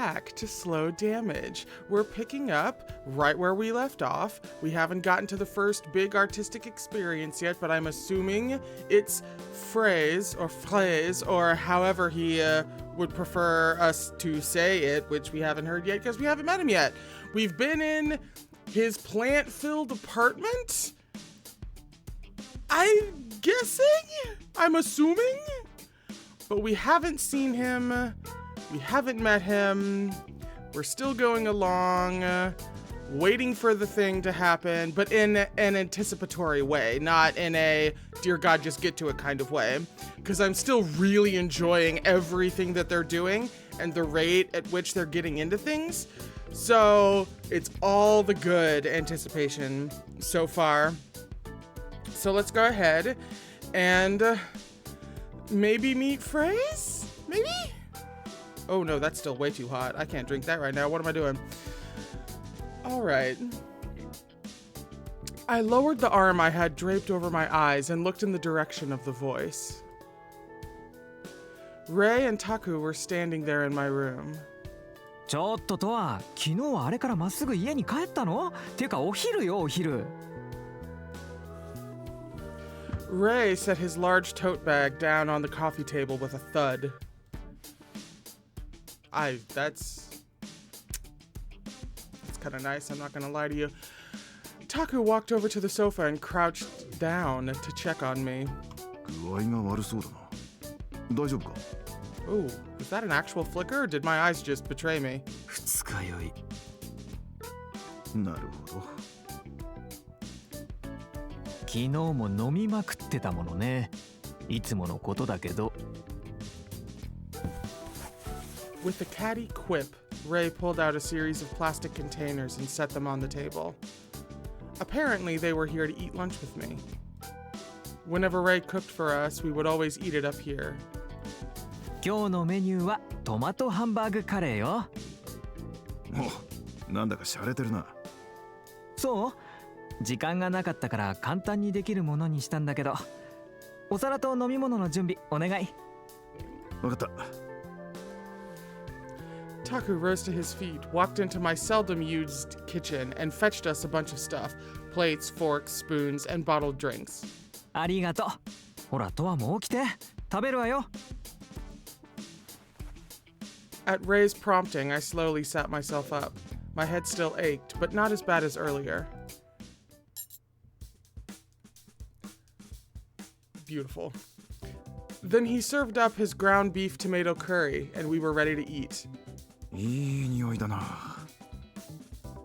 back to slow damage. We're picking up right where we left off. We haven't gotten to the first big artistic experience yet, but I'm assuming it's phrase or however he would prefer us to say it, which we haven't heard yet because we haven't met him yet. We've been in his plant-filled apartment. I'm guessing? I'm assuming? But we haven't seen him. We haven't met him. We're still going along, waiting for the thing to happen, but in an anticipatory way, not in a, dear God, just get to it kind of way. Because I'm still really enjoying everything that they're doing and the rate at which they're getting into things. So it's all the good anticipation so far. So let's go ahead and maybe meet Phrase? Maybe? Oh no, that's still way too hot. I can't drink that right now. What am I doing? All right. I lowered the arm I had draped over my eyes and looked in the direction of the voice. Ray and Taku were standing there in my room. ちょっととは、昨日はあれからまっすぐ家に帰ったの？っていうかお昼よ、お昼。Ray set his large tote bag down on the coffee table with a thud. That's kind of nice, I'm not gonna lie to you. Taku walked over to the sofa and crouched down to check on me. 具合が悪そうだな。大丈夫か? Ooh, is that an actual flicker or did my eyes just betray me? 二日酔い。なるほど。昨日も飲みまくってたものね。いつものことだけど。With a catty quip, Ray pulled out a series of plastic containers and set them on the table. Apparently, they were here to eat lunch with me. Whenever Ray cooked for us, we would always eat it up here. 今日のメニューはトマトハンバーグカレーよ。お、なんだか洒落てるな。そう？時間がなかったから簡単にできるものにしたんだけど。お皿と飲み物の準備お願い。わかった。Taku rose to his feet, walked into my seldom used kitchen, and fetched us a bunch of stuff. Plates, forks, spoons, and bottled drinks. ありがとう。ほら、とわも起きて。食べるわよ。At Ray's prompting, I slowly sat myself up. My head still ached, but not as bad as earlier. Beautiful. Then he served up his ground beef tomato curry, and we were ready to eat. いい匂いだな。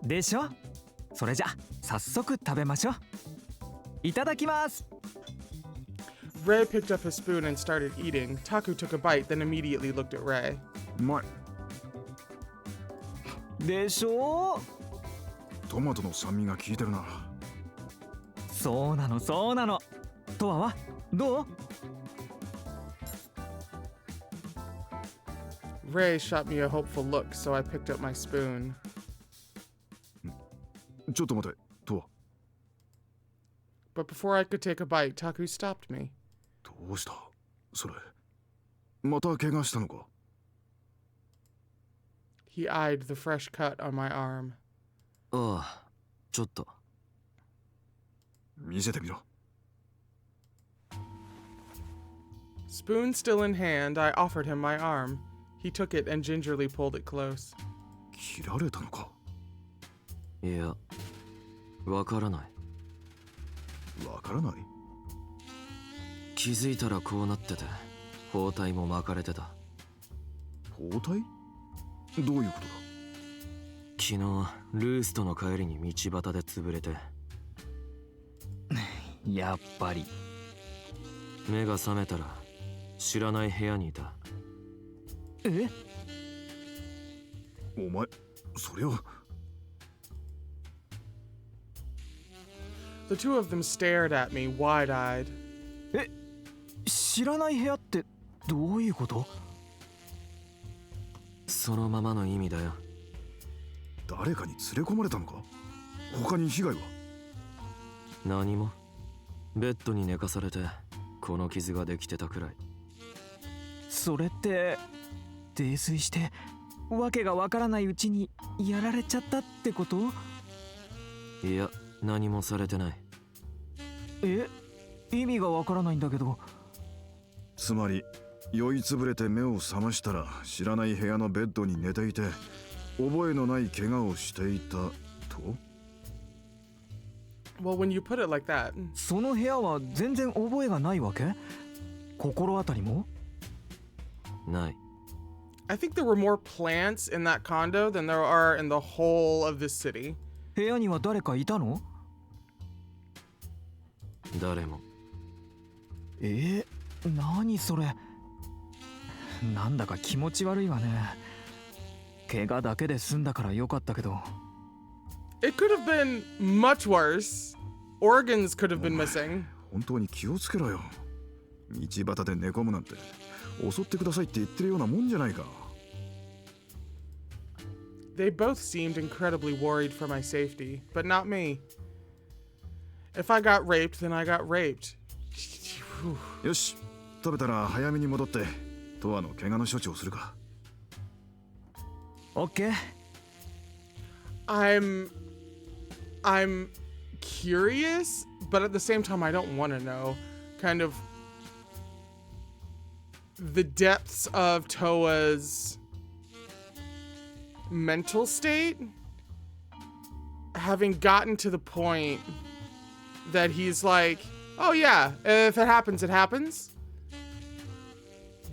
でしょ？それじゃ、早速食べましょう。いただきます。Ray picked up his spoon and started eating. Taku took a bite, then immediately looked at Ray. うまい。でしょ？トマトの酸味が効いてるな。そうなの、そうなの。とわはどう？Ray shot me a hopeful look, so I picked up my spoon. ちょっと待て、とわ。But before I could take a bite, Taku stopped me. どうした？それ。また怪我したのか？ He eyed the fresh cut on my arm. ああ、ちょっと。見せてみろ。Spoon still in hand, I offered him my arm. He took it and gingerly pulled it close. 切られたのか？いや、わからない。わからない？気づいたらこうなってて、包帯も巻かれてた。包帯？どういうことだ？昨日、ルースとの帰りに道端で潰れて。やっぱり。目が覚めたら、知らない部屋にいた。え？お前、それを。The two of them stared at me, wide-eyed. え、知らない部屋ってどういうこと？そのままの意味だよ。誰かに連れ込まれたのか？他に被害は？何も。ベッドに寝かされて、この傷ができてたくらい。それって泥酔してわけがわからないうちにやられちゃったってこと？いや、何もされてない。え？意味がわからないんだけど。つまり酔いつぶれて目を覚ましたら知らない部屋のベッドに寝ていて覚えのない怪我をしていたと？ Well, when you put it like that. その部屋は全然覚えがないわけ？心当たりも？ない。I think there were more plants in that condo than there are in the whole of this city. 部屋には誰かいたの？誰も。何それ。なんだか気持ち悪いわね。怪我だけで済んだからよかったけど。It could have been much worse. Organs could have been missing. 本当に気をつけろよ。道端で寝込むなんて襲ってくださいって言ってるようなもんじゃないか。They both seemed incredibly worried for my safety, but not me. If I got raped, then I got raped. よし、食べたら早めに戻ってトアの怪我の処置をするか。オッケー。I'm curious, but at the same time I don't want to know kind of the depths of Toa's mental state, having gotten to the point that he's like, oh yeah, if it happens, it happens.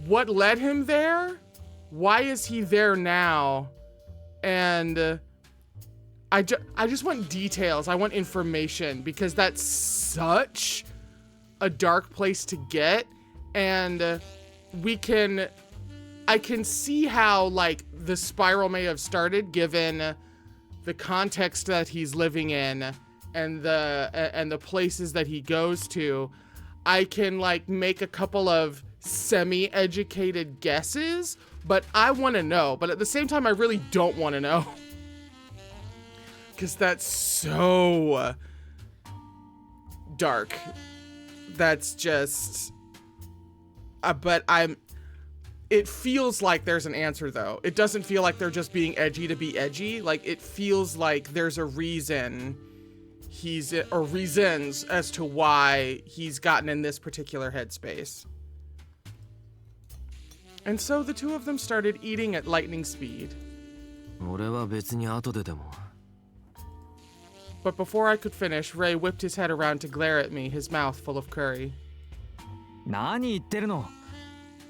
What led him there? Why is he there now? And I just want details. I want information because that's such a dark place to get. And I can see how like the spiral may have started given the context that he's living in and the places that he goes to. I can like make a couple of semi-educated guesses, but I want to know. But at the same time, I really don't want to know. Because that's so dark. That's just... but it feels like there's an answer, though. It doesn't feel like they're just being edgy to be edgy. Like, it feels like there's a reason or reasons as to why he's gotten in this particular headspace. And so the two of them started eating at lightning speed. 俺は別に後ででも。But before I could finish, Ray whipped his head around to glare at me, his mouth full of curry. 何言ってるの？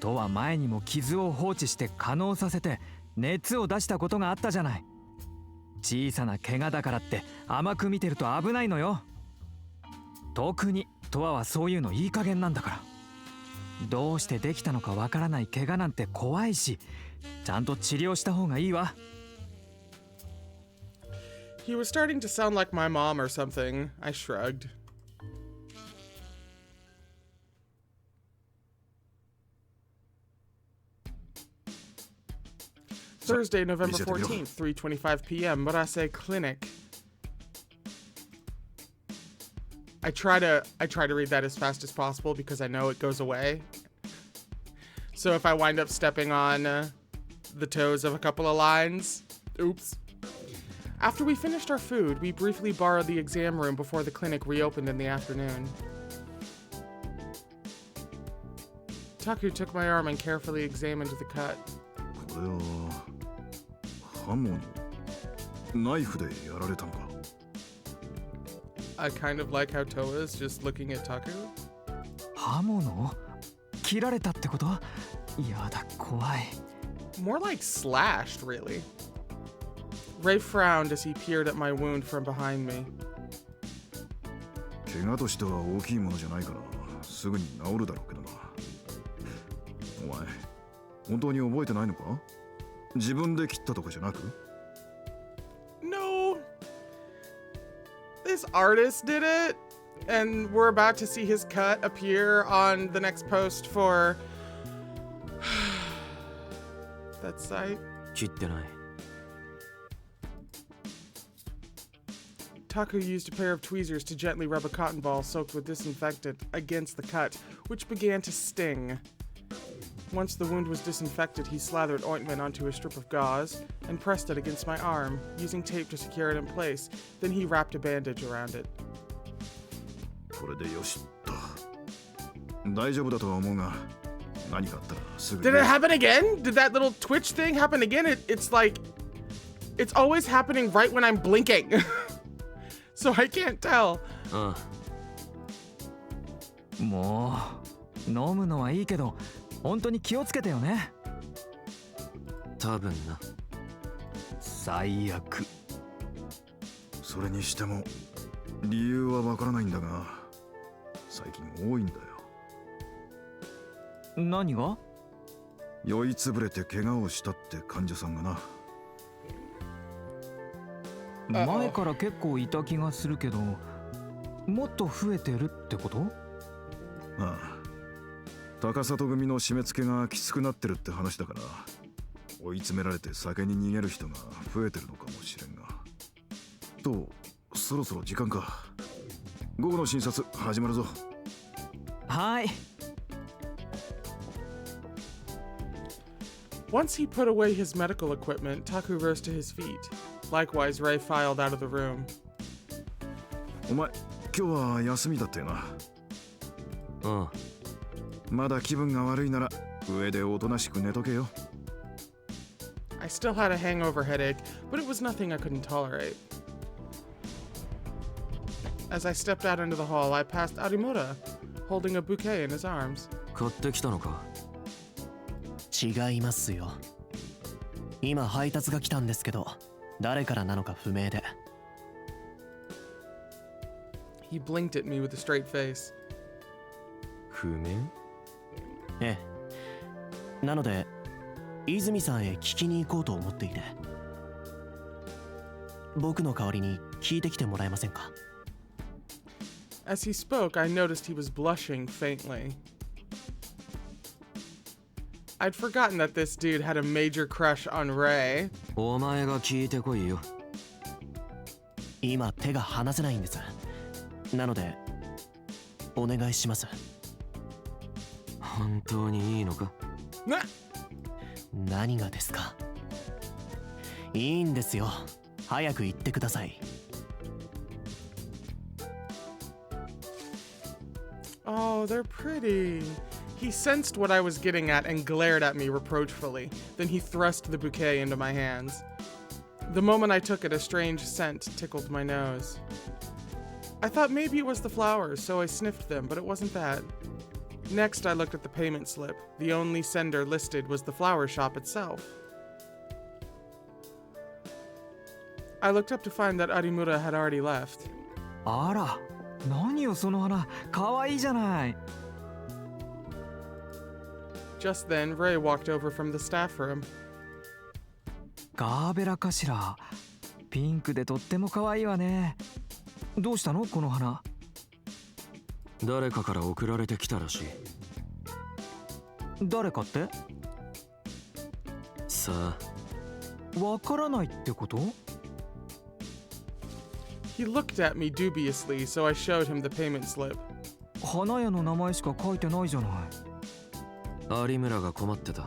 とは前にも傷を放置して可能させて熱を出したことがあったじゃない。小さな怪我だからって甘く見てると危ないのよ。特にトアはそういうのいい加減なんだから。どうしてできたのかわからない怪我なんて怖いし、ちゃんと治療した方がいいわ。He was starting to sound like my mom or something. I shrugged. Thursday, November 14th, 3:25 p.m. Murase Clinic. I try to read that as fast as possible because I know it goes away. So if I wind up stepping on the toes of a couple of lines, oops. After we finished our food, we briefly borrowed the exam room before the clinic reopened in the afternoon. Taku took my arm and carefully examined the cut. これは刃物、ナイフでやられたのか。I kind of like how Toa is just looking at Taku. 刃物？切られたってこと？やだ、怖い。More like slashed, really. Ray frowned as he peered at my wound from behind me. 怪我としては大きいものじゃないからすぐに治るだろうけどな。お前、本当に覚えてないのか？自分で切ったとかじゃなく？ No. This artist did it, and we're about to see his cut appear on the next post for that site. 切ってない。Taku used a pair of tweezers to gently rub a cotton ball soaked with disinfectant against the cut, which began to sting. Once the wound was disinfected, he slathered ointment onto a strip of gauze and pressed it against my arm, using tape to secure it in place. Then he wrapped a bandage around it. これでよしと。大丈夫だとは思うが、何かあったらすぐ。Did it happen again? Did that little twitch thing happen again? It's like, it's always happening right when I'm blinking. So I can't tell. あもう飲むのはいいけど本当に気をつけてよね。多分な。最悪。それにしても理由はわからないんだが、最近多いんだよ。何が？酔いつぶれて怪我をしたって患者さんがな。前から結構いた気がするけど、もっと増えてるってこと？ああ、高里組の締め付けがきつくなってるって話だから、追い詰められて酒に逃げる人が増えてるのかもしれんが。と、そろそろ時間か。午後の診察始まるぞ。はい。Once he put away his medical equipment, Taku rose to his feet. Likewise, Ray filed out of the room. お前、今日は休みだったよな。あまだ気分が悪いなら上でおとなしく寝とけよ。I still had a hangover headache, but it was nothing I couldn't tolerate. As I stepped out into the hall, I passed Arimura, holding a bouquet in his arms. 買ってきたのか。違いますよ。今配達が来たんですけど、誰からなのか不明で。He blinked at me with a straight face. 不明？ええ。なので、泉さんへ聞きに行こうと思っていて。僕の代わりに聞いてきてもらえませんか？ As he spoke, I noticed he was blushing faintly. I'd forgotten that this dude had a major crush on Ray. お前が聞いてこいよ。今手が離せないんです。なので、お願いします。本当にいいのか？何がですか？いいんですよ。早く言ってください。Oh, they're pretty. He sensed what I was getting at and glared at me reproachfully. Then he thrust the bouquet into my hands. The moment I took it, a strange scent tickled my nose. I thought maybe it was the flowers, so I sniffed them, but it wasn't that. Next, I looked at the payment slip. The only sender listed was the flower shop itself. I looked up to find that Arimura had already left. あら、何よその花、可愛いじゃない。Just then, Ray walked over from the staff room. ガーベラかしら。ピンクでとっても可愛いわね。どうしたのこの花？誰かから送られてきたらしい。誰かって？さあ。わからないってこと？ He looked at me dubiously, so I showed him the payment slip. 花屋の名前しか書いてないじゃない。有村が困ってた。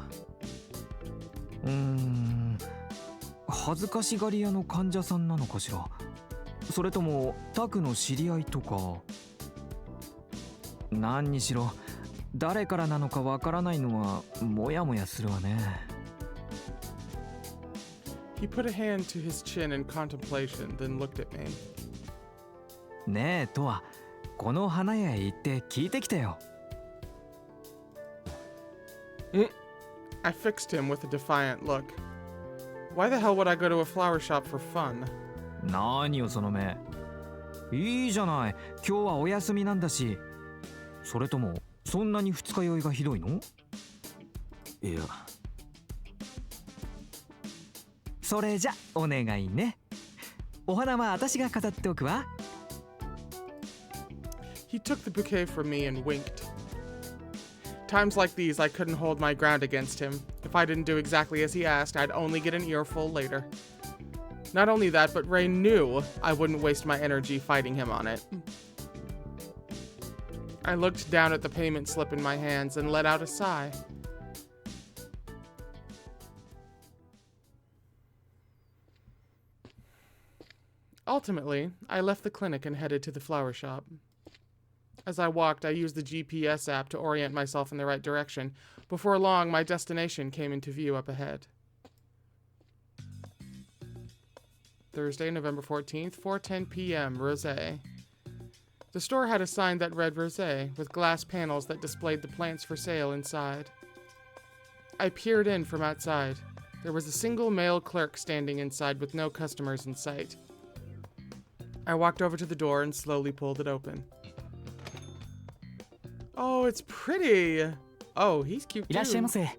恥ずかしがり屋の患者さんなのかしら。それともタクの知り合いとか。何にしろ誰からなのかわからないのはモヤモヤするわね。He put a hand to his chin in contemplation, then looked at me. ねえとは、この花屋へ行って聞いてきてよ。I fixed him with a defiant look. Why the hell would I go to a flower shop for fun? 何よその目。いいじゃない。今日はお休みなんだし。それともそんなに二日酔いがひどいの？いや。それじゃお願いね。お花は私が飾っておくわ。He took the bouquet from me and winked. Times like these, I couldn't hold my ground against him. If I didn't do exactly as he asked, I'd only get an earful later. Not only that, but Ray knew I wouldn't waste my energy fighting him on it. I looked down at the payment slip in my hands and let out a sigh. Ultimately, I left the clinic and headed to the flower shop. As I walked, I used the GPS app to orient myself in the right direction. Before long, my destination came into view up ahead. Thursday, November 14th, 4:10 p.m., Rosé. The store had a sign that read Rosé, with glass panels that displayed the plants for sale inside. I peered in from outside. There was a single male clerk standing inside with no customers in sight. I walked over to the door and slowly pulled it open. Oh, it's pretty. Oh, he's cute いらっしゃいま too. せ。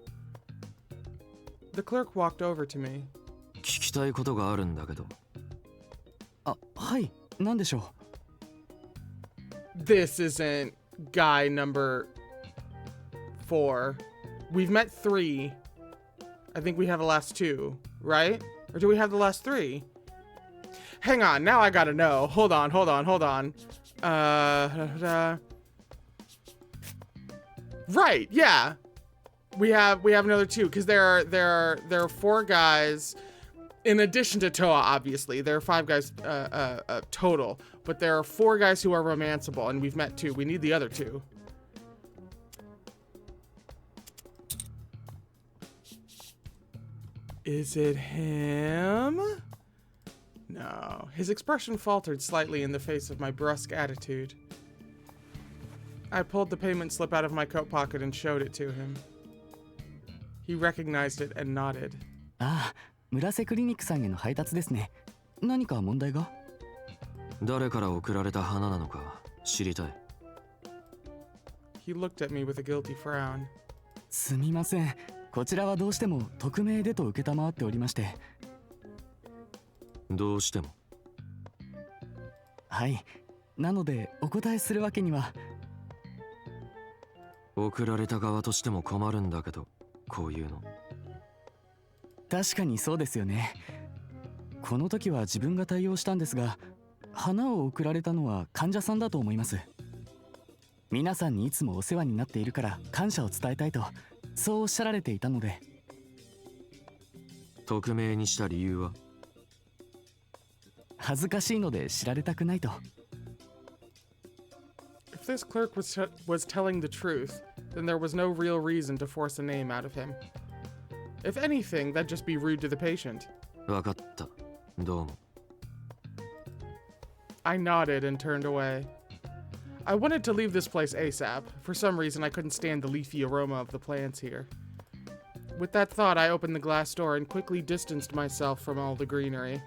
The clerk walked over to me. 聞きたいことがあるんだけど。あ、はい。何でしょ This isn't guy number 4. We've met 3. I think we have the last 2, right? Or do we have the last 3? Hang on, now I gotta know. Hold on. Right, yeah. We have another 2 because there are 4 guys in addition to Toa. Obviously, there are 5 guys total, but there are 4 guys who are romanceable, and we've met 2. We need the other 2. Is it him? No. His expression faltered slightly in the face of my brusque attitude. I pulled the payment slip out of my coat pocket and showed it to him. He recognized it and nodded. ああ、村瀬クリニックさんへの配達ですね。何か問題が？誰から送られた花なのか知りたい。He looked at me with a guilty frown. すみません。こちらはどうしても匿名でと承っておりまして。どうしても。はい。なのでお答えするわけには。送られた側としても困るんだけど、こういうの。確かにそうですよね。この時は自分が対応したんですが、花を贈られたのは患者さんだと思います。皆さんにいつもお世話になっているから感謝を伝えたいと、そうおっしゃられていたので。匿名にした理由は？恥ずかしいので知られたくないと。If this clerk was telling the truth, then there was no real reason to force a name out of him. If anything, that'd just be rude to the patient. わかった。どうも。I nodded and turned away. I wanted to leave this place ASAP. For some reason, I couldn't stand the leafy aroma of the plants here. With that thought, I opened the glass door and quickly distanced myself from all the greenery.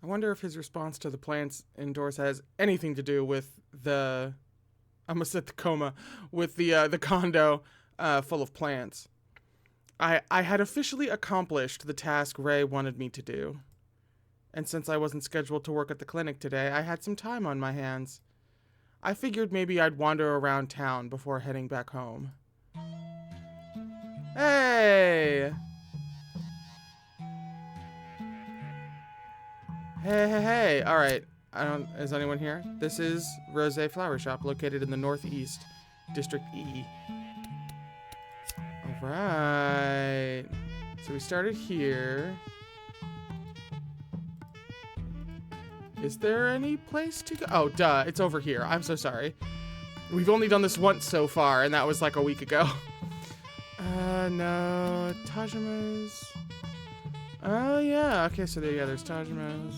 I wonder if his response to the plants indoors has anything to do with the... I almost said the coma. With the condo full of plants. I had officially accomplished the task Ray wanted me to do. And since I wasn't scheduled to work at the clinic today, I had some time on my hands. I figured maybe I'd wander around town before heading back home. Hey! Hey. All right. Is anyone here? This is Rosé Flower Shop, located in the Northeast, District E. All right. So we started here. Is there any place to go? Oh, duh. It's over here. I'm so sorry. We've only done this once so far, and that was like a week ago. No. Tajima's. Oh, yeah. Okay, so there's Tajima's.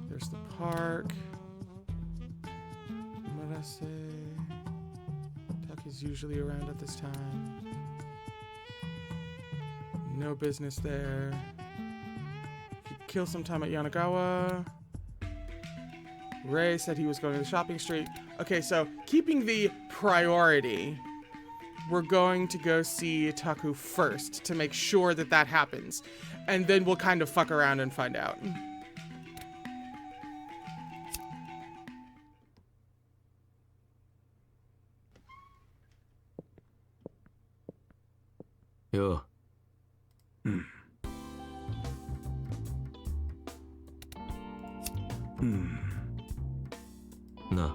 There's the park. Marase. Taki's usually around at this time. No business there. Could kill some time at Yanagawa. Ray said he was going to the shopping street. Okay, so keeping the priority, we're going to go see Taku first to make sure that that happens. And then we'll kind of fuck around and find out. Yo. な。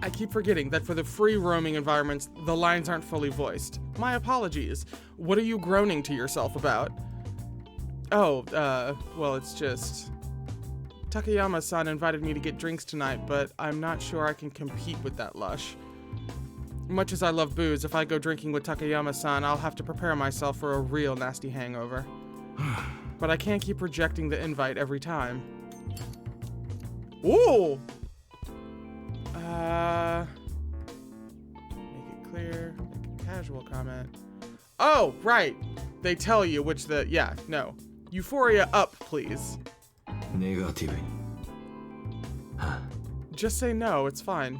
I I keep forgetting that for the free roaming environments, the lines aren't fully voiced. My apologies. What are you groaning to yourself about? Oh, well, it's just... Takayama-san invited me to get drinks tonight, but I'm not sure I can compete with that lush. Much as I love booze, if I go drinking with Takayama-san, I'll have to prepare myself for a real nasty hangover. But I can't keep rejecting the invite every time. Ooh! Make it clear. Make a casual comment. Oh, right! They tell you which the... Yeah, no. Euphoria up, please. ネガティブに。 Just say no, it's fine.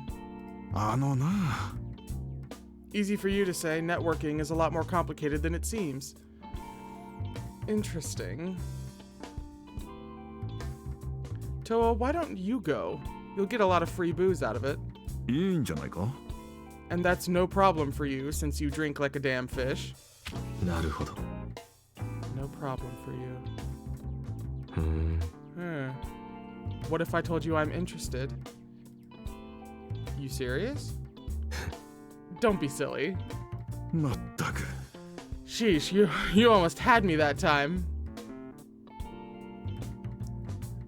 あのな。 Easy for you to say, networking is a lot more complicated than it seems. Interesting. Toa, why don't you go? You'll get a lot of free booze out of it. いいんじゃないか? And that's no problem for you, since you drink like a damn fish. なるほど。 No problem for you. ふーん。 What if I told you I'm interested? You serious? Don't be silly. まったく。 Sheesh, you almost had me that time.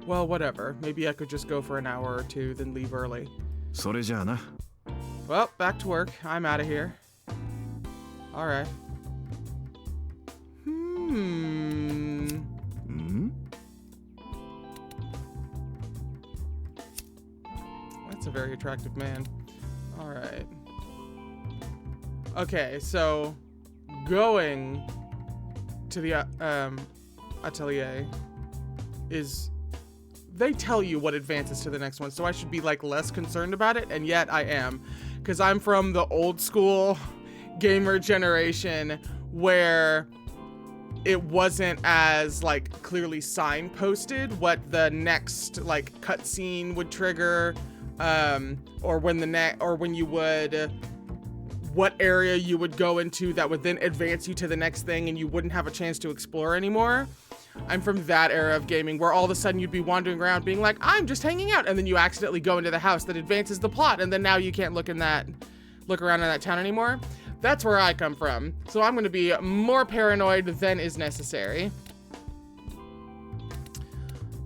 Well, whatever. Maybe I could just go for an hour or two, then leave early. それじゃあな。 Well, back to work. I'm out of here. Alright. That's a very attractive man. Alright. Okay, so going to the atelier is... They tell you what advances to the next one, so I should be like less concerned about it, and yet I am. Because I'm from the old school gamer generation where it wasn't as like clearly signposted what the next like cutscene would trigger, or when you would what area you would go into that would then advance you to the next thing and you wouldn't have a chance to explore anymore. I'm from that era of gaming where all of a sudden you'd be wandering around being like, I'm just hanging out, and then you accidentally go into the house that advances the plot, and then now you can't look around in that town anymore. That's where I come from. So I'm going to be more paranoid than is necessary.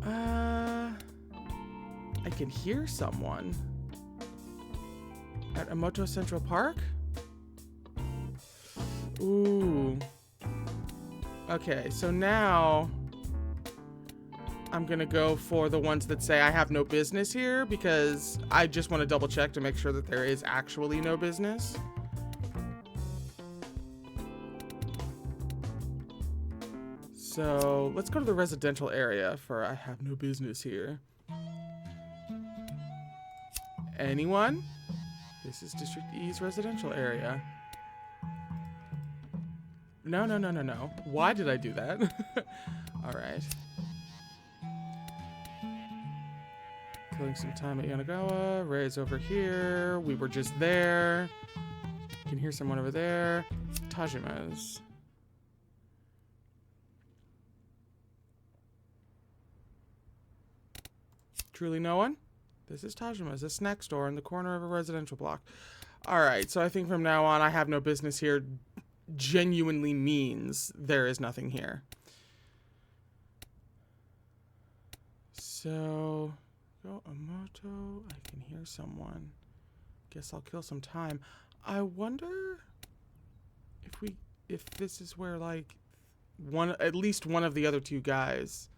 I can hear someone at Emoto Central Park. Ooh. Okay, so now I'm gonna go for the ones that say I have no business here, because I just want to double check to make sure that there is actually no business. So let's go to the residential area for I have no business here. Anyone? This is District E's residential area. No. Why did I do that? All right. Killing some time at Yanagawa. Ray's over here. We were just there. Can hear someone over there. Tajima's. Truly no one? This is Tajima's, a snack store in the corner of a residential block. All right, so I think from now on, I have no business here genuinely means there is nothing here. So, go Emoto. I can hear someone. Guess I'll kill some time. I wonder if this is where like at least one of the other two guys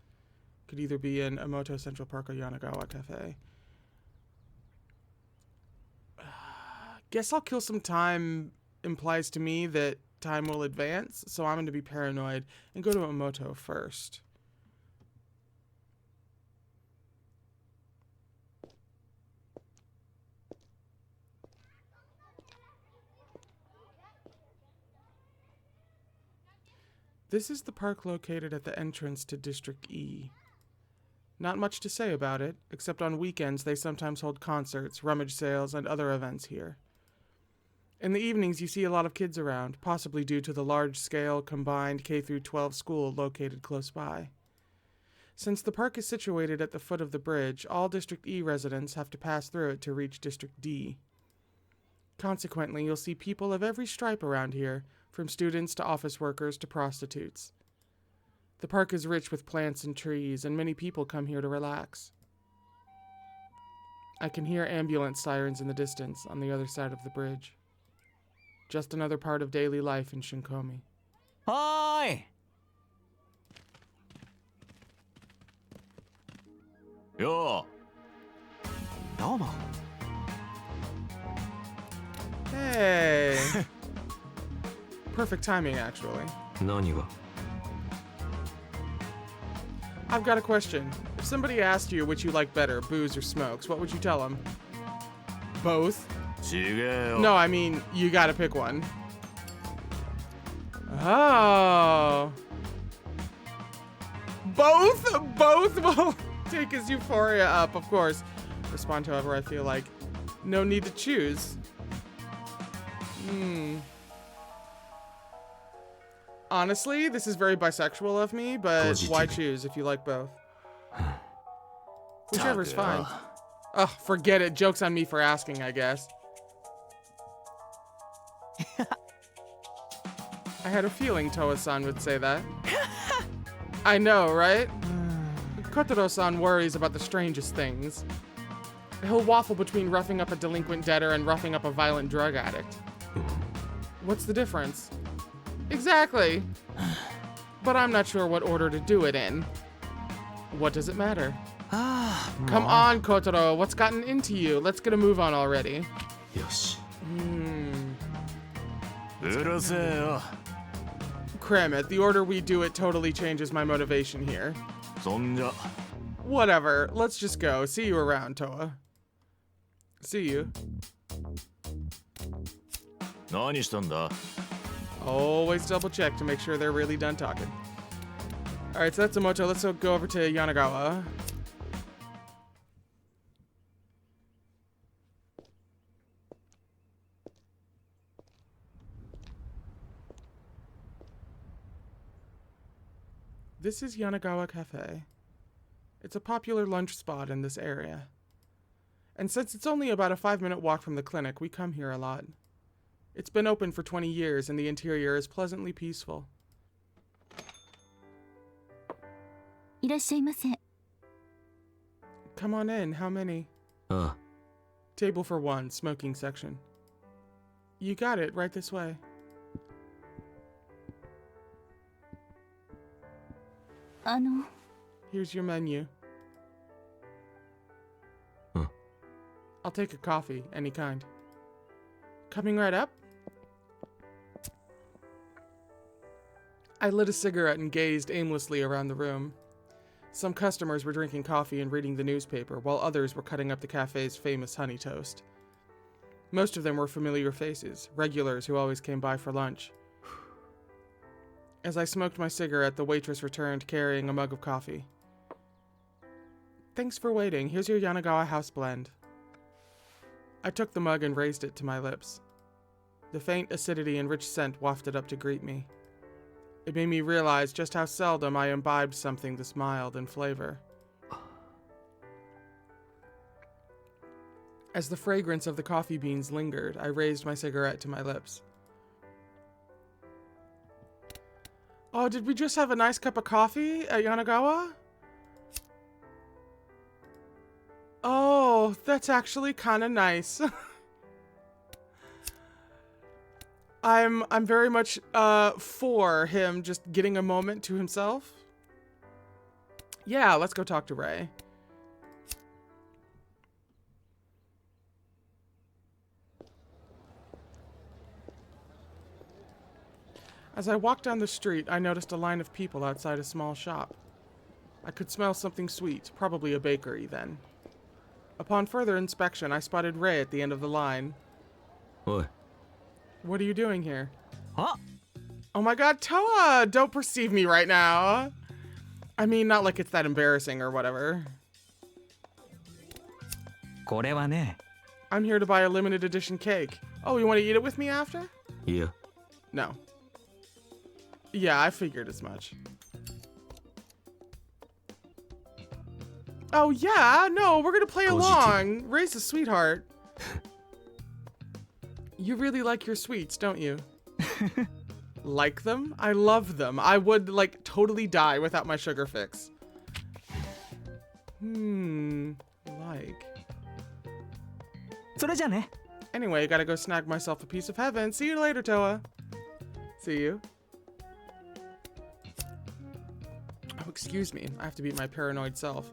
could either be in Emoto Central Park or Yanagawa Cafe. Guess I'll kill some time implies to me that time will advance, so I'm going to be paranoid and go to Emoto first. This is the park located at the entrance to District E. Not much to say about it, except on weekends they sometimes hold concerts, rummage sales, and other events here. In the evenings, you see a lot of kids around, possibly due to the large-scale, combined K-12 school located close by. Since the park is situated at the foot of the bridge, all District E residents have to pass through it to reach District D. Consequently, you'll see people of every stripe around here, from students to office workers to prostitutes. The park is rich with plants and trees, and many people come here to relax. I can hear ambulance sirens in the distance on the other side of the bridge. Just another part of daily life in Shinkomi. はーい。よどうも。 Hey! Perfect timing, actually. う何が I've got a question. If somebody asked you which you like better, booze or smokes, what would you tell them? Both? ちげえよ No, I mean, you gotta pick one. Oh. Both will take his euphoria up, of course. Respond however I feel like. No need to choose. Honestly, this is very bisexual of me, but why choose if you like both? Whichever's fine. Ugh, forget it. Joke's on me for asking, I guess. I had a feeling Toa-san would say that. I know, right? Kotaro-san worries about the strangest things. He'll waffle between roughing up a delinquent debtor and roughing up a violent drug addict. What's the difference? Exactly. But I'm not sure what order to do it in. What does it matter? Come on, Kotaro. What's gotten into you? Let's get a move on already. よし Hmm. うるせえよ Cram it. The order we do it totally changes my motivation here. そんじゃ Whatever. Let's just go. See you around, Toa. See you. 何したんだ Always double check to make sure they're really done talking. Alright, so that's Emoto. Let's go over to Yanagawa. This is Yanagawa Cafe. It's a popular lunch spot in this area. And since it's only about a 5-minute walk from the clinic, we come here a lot. It's been open for 20 years and the interior is pleasantly peaceful. いらっしゃいませ。 Come on in. How many? あ Table for one, smoking section. You got it, right this way. あの、 Here's your menu. I'll take a coffee, any kind. Coming right up? I lit a cigarette and gazed aimlessly around the room. Some customers were drinking coffee and reading the newspaper, while others were cutting up the cafe's famous honey toast. Most of them were familiar faces, regulars who always came by for lunch. As I smoked my cigarette, the waitress returned carrying a mug of coffee. Thanks for waiting. Here's your Yanagawa house blend. I took the mug and raised it to my lips. The faint acidity and rich scent wafted up to greet me. It made me realize just how seldom I imbibed something this mild in flavor. As the fragrance of the coffee beans lingered, I raised my cigarette to my lips. Oh, did we just have a nice cup of coffee at Yanagawa? Oh, that's actually kind of nice. I'm very much for him just getting a moment to himself. Yeah, let's go talk to Ray. As I walked down the street, I noticed a line of people outside a small shop. I could smell something sweet, probably a bakery then. Upon further inspection, I spotted Ray at the end of the line. おい What are you doing here? あ Oh my god, Toa! Don't perceive me right now. I mean, not like it's that embarrassing or whatever. これはね I'm here to buy a limited edition cake. Oh, you want to eat it with me after? いや No. Yeah, I figured as much. Oh yeah, no, we're gonna play along. Ray's a sweetheart. You really like your sweets, don't you? Like them? I love them. I would, like, totally die without my sugar fix. Like. それじゃね。 Anyway, gotta go snag myself a piece of heaven. See you later, Toa. See you. Oh, excuse me. I have to beat my paranoid self.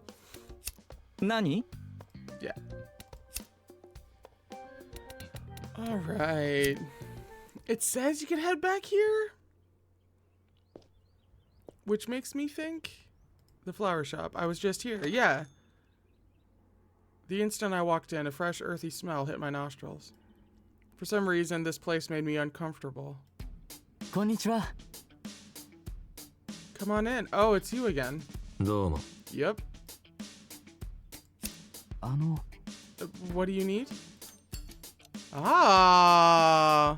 何？ Yeah. All right. It says you can head back here? Which makes me think the flower shop. I was just here. Yeah. The instant I walked in, a fresh, earthy smell hit my nostrils. For some reason, this place made me uncomfortable. こんにちは。 Come on in. Oh, it's you again. どうも。 Yep. の、 What do you need? Ah.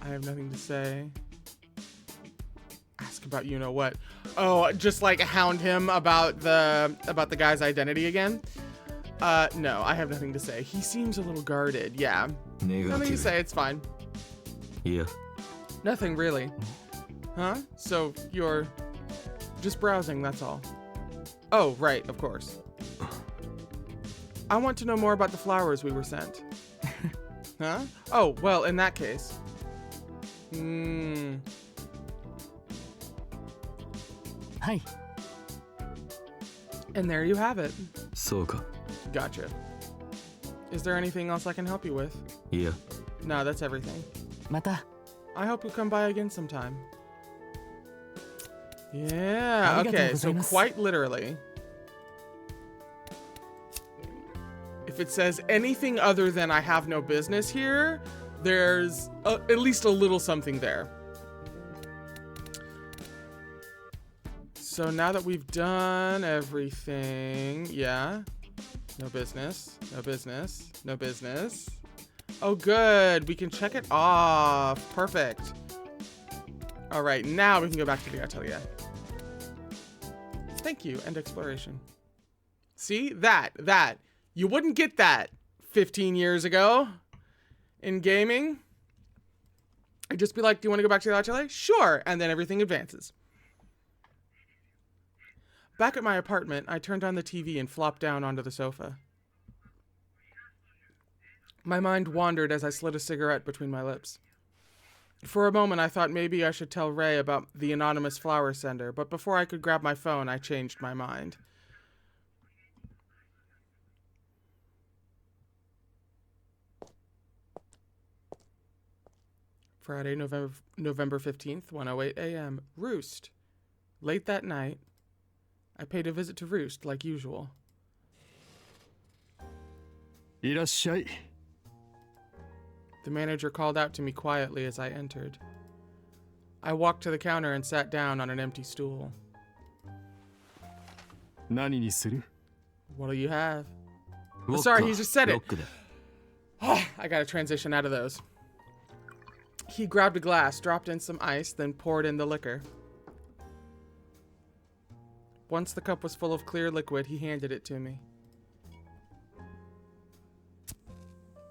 I have nothing to say. Ask about you know what. Oh, just like hound him about the guy's identity again? No, I have nothing to say. He seems a little guarded. Yeah. Nothing to say. It's fine. いや、 Nothing really. Huh? So you're just browsing, that's all. Oh, right, of course. I want to know more about the flowers we were sent. Huh? Oh, well, in that case. Hmm. はい。 And there you have it. そうか。 Gotcha. Is there anything else I can help you with? いや、 No, that's everything. また。 I hope you come by again sometime. Yeah, okay, so quite literally. If it says anything other than I have no business here, there's at least a little something there. So now that we've done everything, yeah. No business, no business, no business. Oh, good. We can check it off. Perfect. All right, now we can go back to the atelier. Thank you, and exploration. See? That. You wouldn't get that 15 years ago in gaming. I'd just be like, do you want to go back to the atelier? Sure. And then everything advances. Back at my apartment, I turned on the TV and flopped down onto the sofa. My mind wandered as I slid a cigarette between my lips. For a moment, I thought maybe I should tell Ray about the anonymous flower sender, but before I could grab my phone, I changed my mind. Friday, November 15th, 1:08 a.m. Roost. Late that night, I paid a visit to Roost like usual. いらっしゃい。 The manager called out to me quietly as I entered. I walked to the counter and sat down on an empty stool. 何にする？ What'll you have? ウォッカ Sorry, he just said ロ it. ックで。 I gotta transition out of those. He grabbed a glass, dropped in some ice, then poured in the liquor. Once the cup was full of clear liquid, he handed it to me.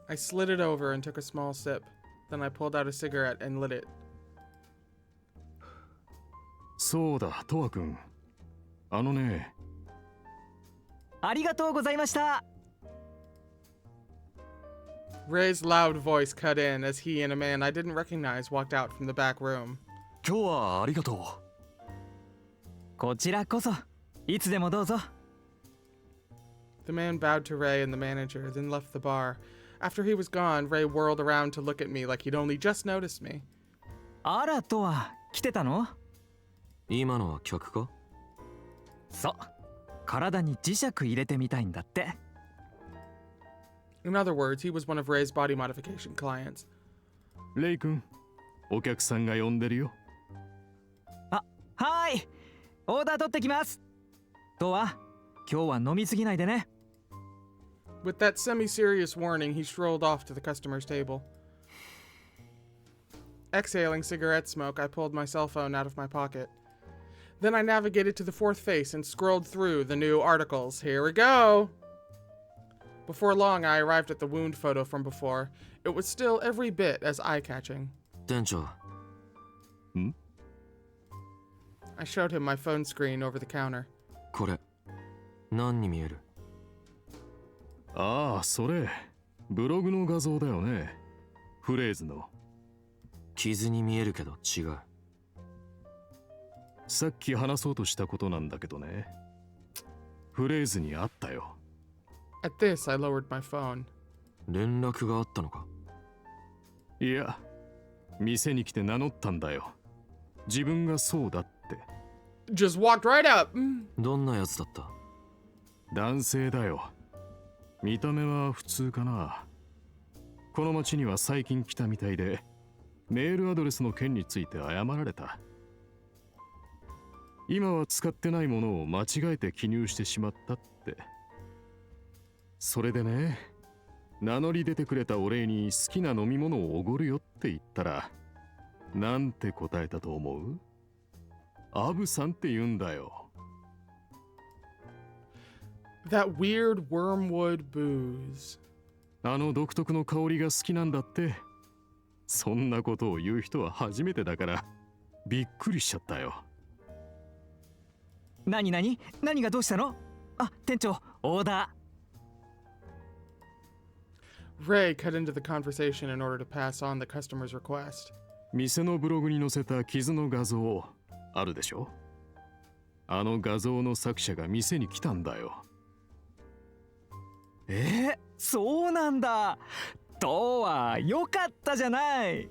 I slid it over and took a small sip. Then I pulled out a cigarette and lit it. そうだ、トワ君。あのね。ありがとうございました。 Ray's loud voice cut in as he and a man I didn't recognize walked out from the back room. 今日はありがとう。こちらこそ。いつでもどうぞ。 The man bowed to Ray and the manager, then left the bar. After he was gone, Ray whirled around to look at me like he'd only just noticed me. あらとは来てたの？今のは客か？そう。体に磁石入れてみたいんだって。 In other words, he was one of Ray's body modification clients. レイ君、お客さんが呼んでるよ。あ、はーい。オーダー取ってきます。とは、今日は飲みすぎないでね。 With that semi-serious warning, he strolled off to the customer's table. Exhaling cigarette smoke, I pulled my cell phone out of my pocket. Then I navigated to the fourth face and scrolled through the new articles. Here we go! Before long, I arrived at the wound photo from before. It was still every bit as eye-catching. 店長 I showed him my phone screen over the counter. これ何に見える？ああ、それブログの画像だよね。フレーズの。傷に見えるけど違う。さっき話そうとしたことなんだけどね。フレーズにあったよ。At this, I lowered my phone. 連絡があったのか？いや、店に来て名乗ったんだよ。自分がそうだって。Just walked right up. どんなやつだった？男性だよ。見た目は普通かな。この町には最近来たみたいで、メールアドレスの件について謝られた。今は使ってないものを間違えて記入してしまったって。それでね、名乗り出てくれたお礼に好きな飲み物をおごるよって言ったら、なんて答えたと思う？アブさんって言うんだよ。That weird wormwood booze. あの独特の香りが好きなんだって。そんなことを言う人は初めてだからびっくりしちゃったよ。何がどうしたの？あ、店長、オーダー。Ray cut into the conversation in order to pass on the customer's request. 店のブログに載せた傷の画像あるでしょ？あの画像の作者が店に来たんだよ。そうなんだ。とはよかったじゃない。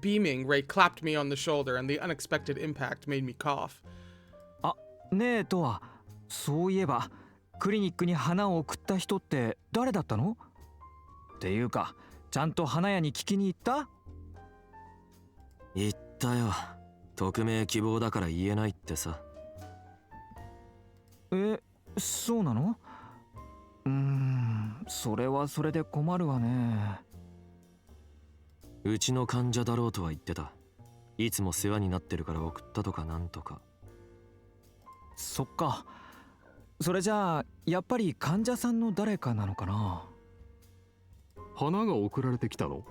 Beaming, Ray clapped me on the shoulder, and the unexpected impact made me cough. あ、ねえとは、そういえばクリニックに花を送った人って誰だったの？っていうか、ちゃんと花屋に聞きに行った？言ったよ。匿名希望だから言えないってさ。そうなの？それはそれで困るわね。うちの患者だろうとは言ってた。いつも世話になってるから送ったとかなんとか。そっか。それじゃあやっぱり患者さんの誰かなのかな。花が送られてきたの？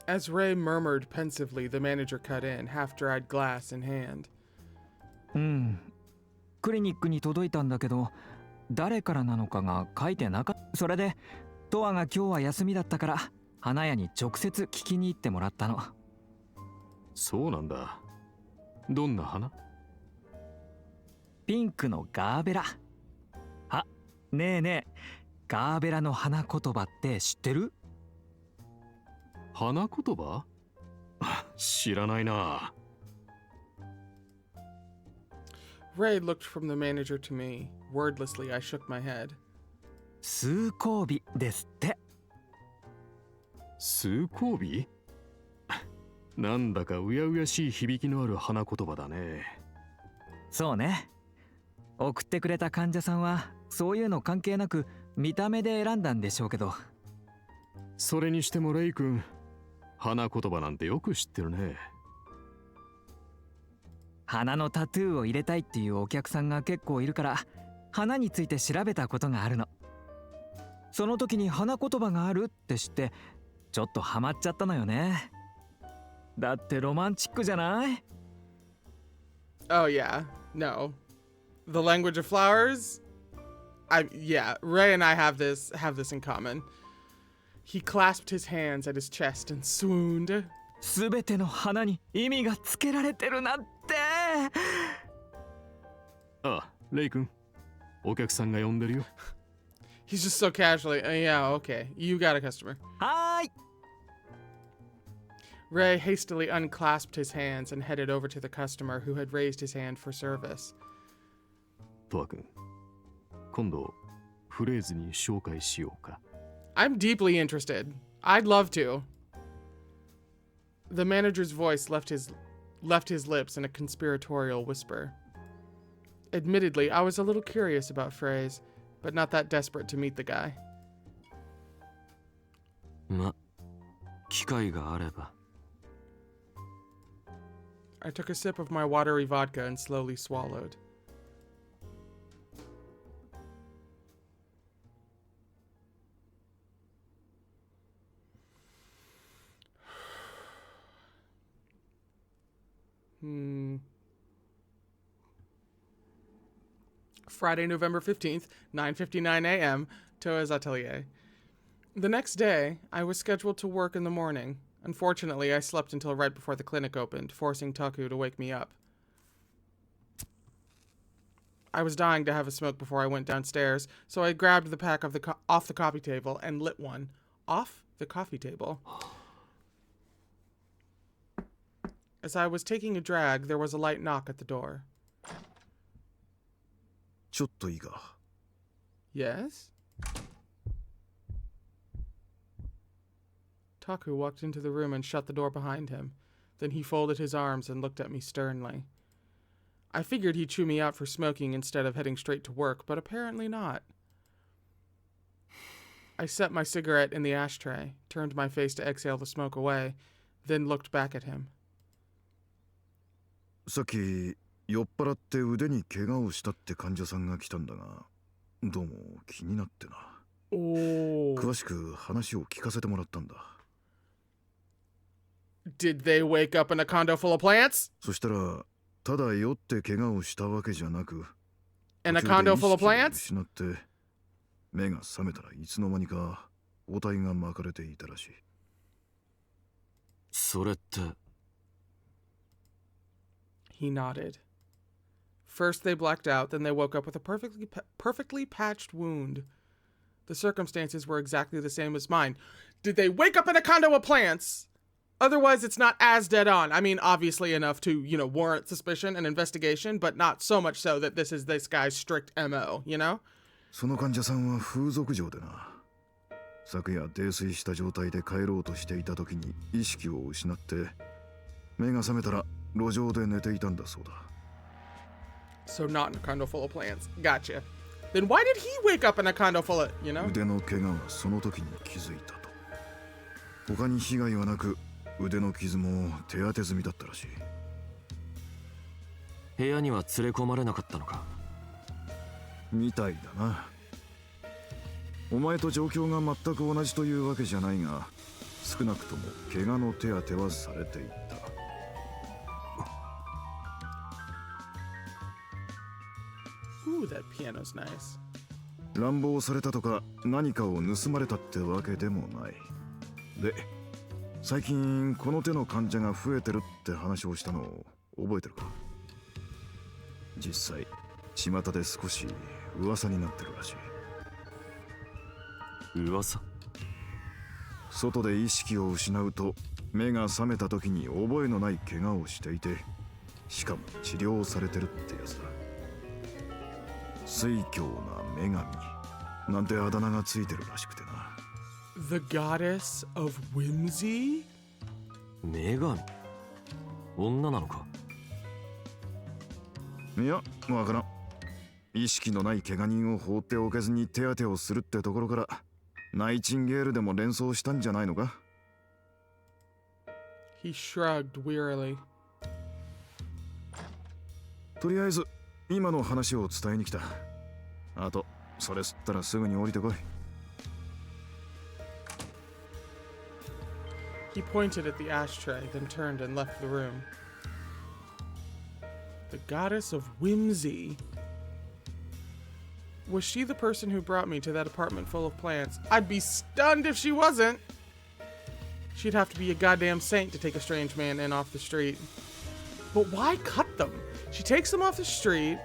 As Ray murmured pensively, the manager cut in, half-dried glass in hand. クリニックに届いたんだけど、誰からなのかが書いてなかった。それでトアが今日は休みだったから花屋に直接聞きに行ってもらったの。そうなんだ。どんな花？ピンクのガーベラ。あ、ねえ、ガーベラの花言葉って知ってる？花言葉？知らないな。Ray looked from the manager to me. Wordlessly, I shook my head. 数交尾ですって。数交尾？なんだかうやうやしい響きのある花言葉だね。そうね。送ってくれた患者さんはそういうの関係なく見た目で選んだんでしょうけど。それにしてもレイ君、花言葉なんてよく知ってるね。花のタトゥーを入れたいっていうお客さんが結構いるから花について調べたことがあるの。その時に花言葉があるって知ってちょっとハマっちゃったのよね。だってロマンチックじゃない？ Oh yeah, no. The language of flowers? Yeah, Ray and I have this in common. He clasped his hands at his chest and swooned. すべての花に意味がつけられてるなんて。あ、レイ君、お客さんが呼んでるよ。He's just so casually, yeah, okay, you got a customer. はーい。Ray hastily unclasped his hands and headed over to the customer who had raised his hand for service. トア君、今度フレーズに紹介しようか。I'm deeply interested. I'd love to. The manager's voice left his lips in a conspiratorial whisper. Admittedly, I was a little curious about Phrase, but not that desperate to meet the guy. ま、機会があれば。I took a sip of my watery vodka and slowly swallowed. Friday, November 15th, 9:59 a.m., Toa's atelier. The next day, I was scheduled to work in the morning. Unfortunately, I slept until right before the clinic opened, forcing Taku to wake me up. I was dying to have a smoke before I went downstairs, so I grabbed the pack of off the coffee table and lit one. Off the coffee table. As I was taking a drag, there was a light knock at the door. ちょっといいか。 Yes? Taku walked into the room and shut the door behind him. Then he folded his arms and looked at me sternly. I figured he'd chew me out for smoking instead of heading straight to work, but apparently not. I set my cigarette in the ashtray, turned my face to exhale the smoke away, then looked back at him. さっき酔っ払って腕に怪我をしたって患者さんが来たんだが、どうも気になってな。詳しく話を聞かせてもらったんだ。 Did they wake up in a condo full of plants? そしたらただ酔って怪我をしたわけじゃなく、 In a condo full of 途中で plants? 意識を失って目が覚めたらいつの間にか汚体が巻かれていたらしい。それって。 He nodded. First they blacked out, then they woke up with a perfectly patched wound. The circumstances were exactly the same as mine. Did they wake up in a condo of plants? Otherwise, it's not as dead on. I mean, obviously enough to, warrant suspicion and investigation, but not so much so that this is this guy's strict MO, you know? その患者さんは風俗嬢でな。昨夜泥酔した状態で帰ろうとしていた時に意識を失って目が覚めたら路上で寝ていたんだそうだ。 So not in a condo full of plants. Gotcha. Then why did he wake up in a condo full of, 腕の怪我はその時に気づいたと。他に被害はなく、腕の傷も手当て済みだったらしい。部屋には連れ込まれなかったのか。みたいだな。お前と状況が全く同じというわけじゃないが、少なくとも怪我の手当てはされていた。 Ooh, that piano's nice. 乱暴されたとか何かを盗まれたってわけでもない。で、最近この手の患者が増えてるって話をしたのを覚えてるか？実際、巷で少し噂になってるらしい。噂？外で意識を失うと目が覚めた時に覚えのない怪我をしていて、しかも治療されてるってやつだ。 酔狂な女神なんてあだ名がついてるらしくてな。 The goddess of whimsy? 女神？女なのか？いや、わからん。意識のない怪我人を放っておけずに手当てをするってところからナイチンゲールでも連想したんじゃないのか？ He shrugged wearily. とりあえず今の話を伝えに来た。あと、それ吸ったらすぐに降りてこい。 He pointed at the ashtray, then turned and left the room. The goddess of whimsy. Was she the person who brought me to that apartment full of plants? I'd be stunned if she wasn't. She'd have to be a goddamn saint to take a strange man in off the street. But why cut them? She takes them off the street.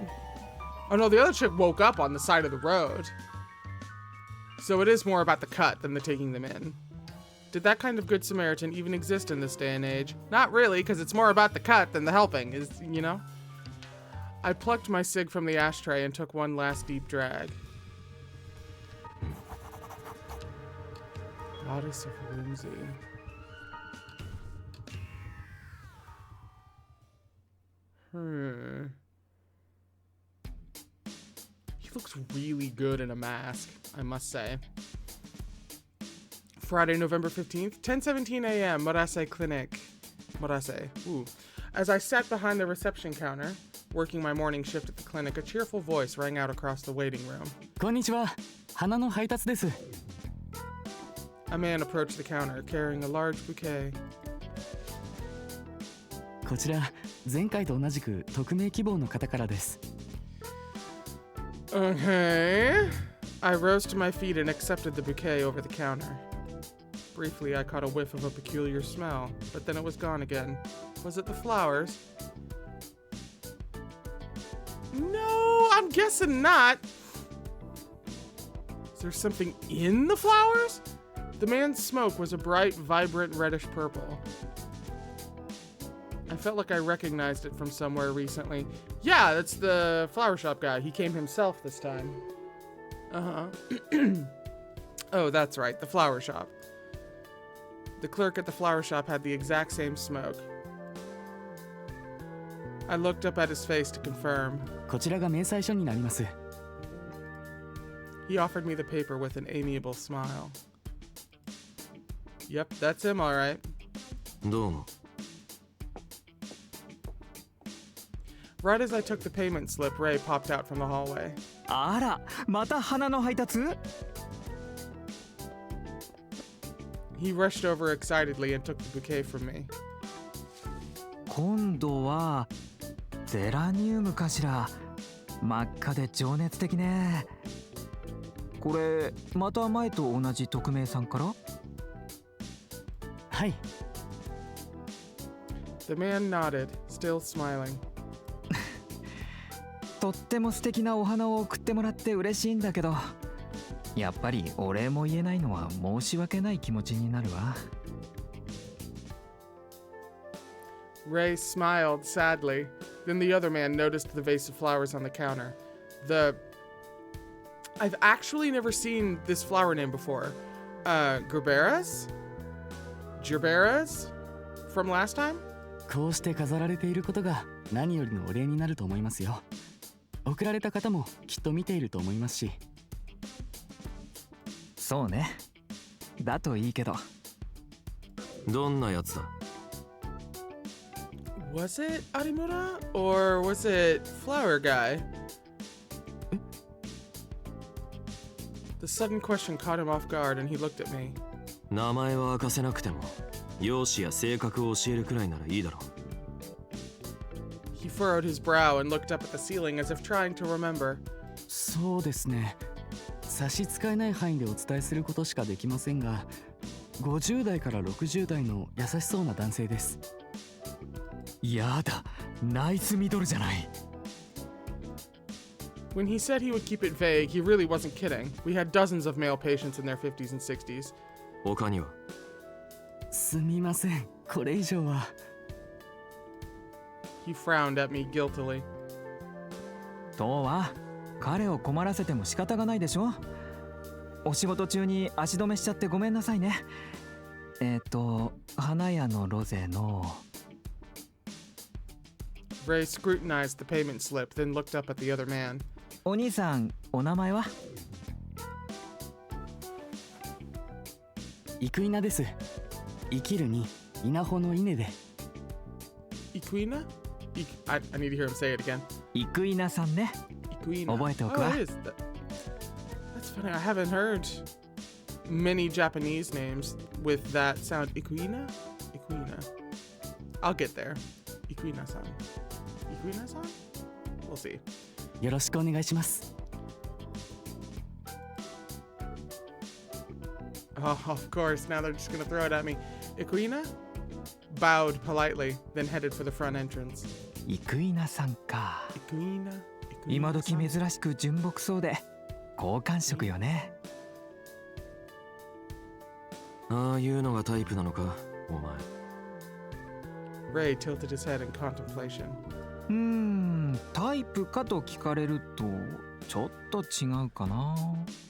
Oh no, the other chick woke up on the side of the road. So it is more about the cut than the taking them in. Did that kind of good Samaritan even exist in this day and age? Not really, because it's more about the cut than the helping, you know? I plucked my cig from the ashtray and took one last deep drag. Goddess of whimsy. He looks really good in a mask, I must say. Friday, November 15th, 10:17 a.m., Murase Clinic. Murase. Ooh. As I sat behind the reception counter, working my morning shift at the clinic, a cheerful voice rang out across the waiting room. こんにちは。花の配達です。 A man approached the counter, carrying a large bouquet. こちら前回と同じく匿名希望の方からです。 Okay. I rose to my feet and accepted the bouquet over the counter. Briefly, I caught a whiff of a peculiar smell, but then it was gone again. Was it the flowers? No, I'm guessing not. Is there something in the flowers? The man's smoke was a bright, vibrant reddish purple. I felt like I recognized it from somewhere recently. Yeah, that's the flower shop guy. He came himself this time. Oh, that's right, the flower shop. The clerk at the flower shop had the exact same smoke. I looked up at his face to confirm. こちらが明細書になります。 He offered me the paper with an amiable smile. Yep, that's him, all right. どうも。 Right as I took the payment slip, Ray popped out from the hallway. あら、また花の配達？ He rushed over excitedly and took the bouquet from me. 今度はゼラニウムかしら。真っ赤で情熱的ね。これまた前と同じ匿名さんから？はい。 The man nodded, still smiling. とっても素敵なお花を送ってもらって嬉しいんだけど、やっぱりお礼も言えないのは申し訳ない気持ちになるわ。 Ray smiled sadly. Then the other man noticed the vase of flowers on the counter. I've actually never seen this flower name before. Gerberas? Gerberas? From last time? こうして飾られていることが何よりのお礼になると思いますよ。送られた方もきっと見ていると思いますし。そうね。だといいけど。どんなやつだ？ Was it Arimura? Or was it Flower Guy? The sudden question caught him off guard and he looked at me. 名前は明かせなくても、容姿や性格を教えるくらいならいいだろう。 He furrowed his brow and looked up at the ceiling as if trying to remember. そうですね。差し支えない範囲でお伝えすることしかできませんが、50代から60代の優しそうな男性です。やだ、ナイスミドルじゃない。 When he said he would keep it vague, he really wasn't kidding. We had dozens of male patients in their 50s and 60s. 他には？すみません。これ以上は。 He frowned at me guiltily. とは彼を困らせても仕方がないでしょ。お仕事中に足止めしちゃってごめんなさいね。花屋のロゼの。 Ray scrutinized the payment slip, then looked up at the other man. お兄さん、お名前は？生稲です。生きるに稲穂の稲で。 Equina? I need to hear him say it again. 生稲さんね。 Equina. 覚えておくわ。 Oh, it is. That's funny. I haven't heard many Japanese names with that sound. Equina? Equina. I'll get there. Equina-san. Equina-san? We'll see. よろしくお願いします。 Oh, of course. Now they're just gonna throw it at me. Equina? Bowed politely, then headed for the front entrance. 生稲さんか。 Equina? 今時 Equina-san? 珍しく純朴そうで好感触よね。ああいうのがタイプなのか、お前。 Ray tilted his head in contemplation. タイプかと聞かれるとちょっと違うかな。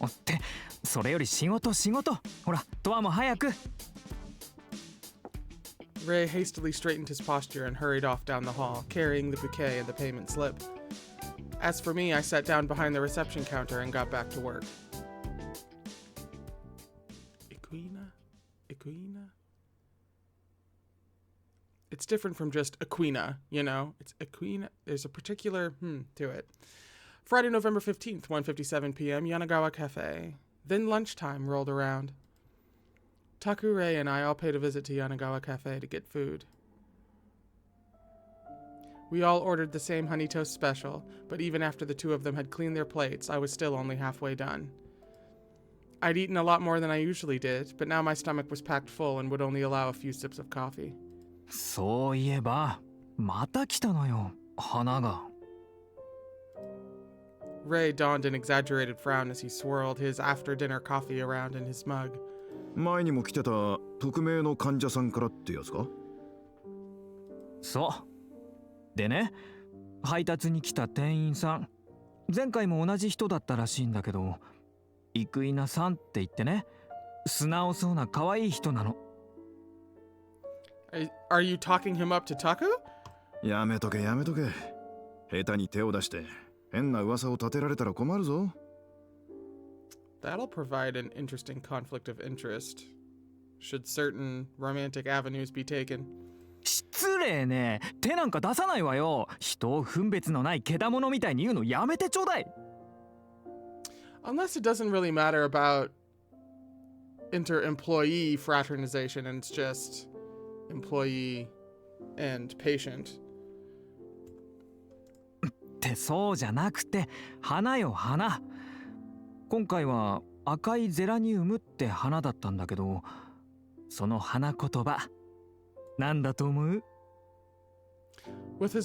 ってそれより仕事。ほら、とわも早く。 Ray hastily straightened his posture and hurried off down the hall, carrying the bouquet and the payment slip. As for me, I sat down behind the reception counter and got back to work. Equina? It's different from just Aquina, you know? It's Aquina. There's a particular to it. Friday, November 15th, 1:57 p.m., Yanagawa Cafe. Then lunchtime rolled around. Taku, Rei, and I all paid a visit to Yanagawa Cafe to get food. We all ordered the same honey toast special, but even after the two of them had cleaned their plates, I was still only halfway done. I'd eaten a lot more than I usually did, but now my stomach was packed full and would only allow a few sips of coffee. そういえばまた来たのよ花が。 Ray donned an exaggerated frown as he swirled his after-dinner coffee around in his mug. 前にも来てた匿名の患者さんからってやつか？そうでね、配達に来た店員さん、前回も同じ人だったらしいんだけど、生稲さんって言ってね、素直そうな可愛い人なの。 Are you talking him up to Taku? やめとけやめとけ。下手に手を出して変な噂を立てられたら困るぞ。That'll provide an interesting conflict of interest. Should certain romantic avenues be taken? 失礼ね、手なんか出さないわよ。人を分別のないけだものみたいに言うのやめてちょうだい。 Unless it doesn't really matter about inter-employee fraternization and it's just employee and patient. ってそうじゃなくて、花よ花。今回は赤いゼラニウムって花だったんだけど、その花言葉なんだと思う？ With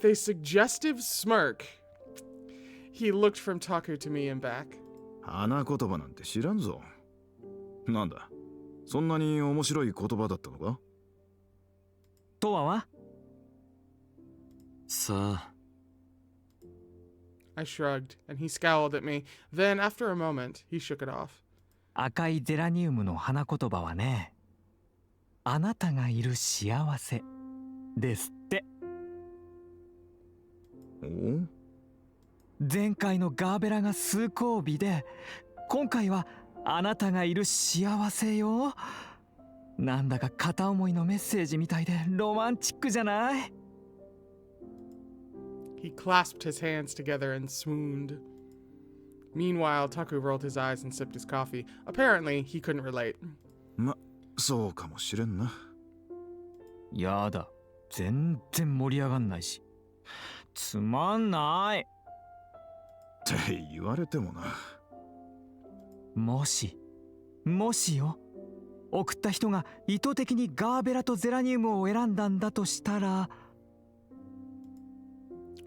a suggestive smirk, he looked from Taku to me and back. 花言葉なんて知らんぞ。なんだ、そんなに面白い言葉だったのか？とは？さあ。 I shrugged, and he scowled at me. Then, after a moment, he shook it off. 赤いゼラニウムの花言葉はね、あなたがいる幸せですって。お？前回のガーベラが崇高美で、今回はあなたがいる幸せよ。なんだか片思いのメッセージみたいでロマンチックじゃない？ He clasped his hands together and swooned. Meanwhile, Taku rolled his eyes and sipped his coffee. Apparently, he couldn't relate. ま、そうかもしれんな。やだ、全然盛り上がんないし。つまんない。って言われてもな。もしよ、送った人が意図的にガーベラとゼラニウムを選んだんだとしたら。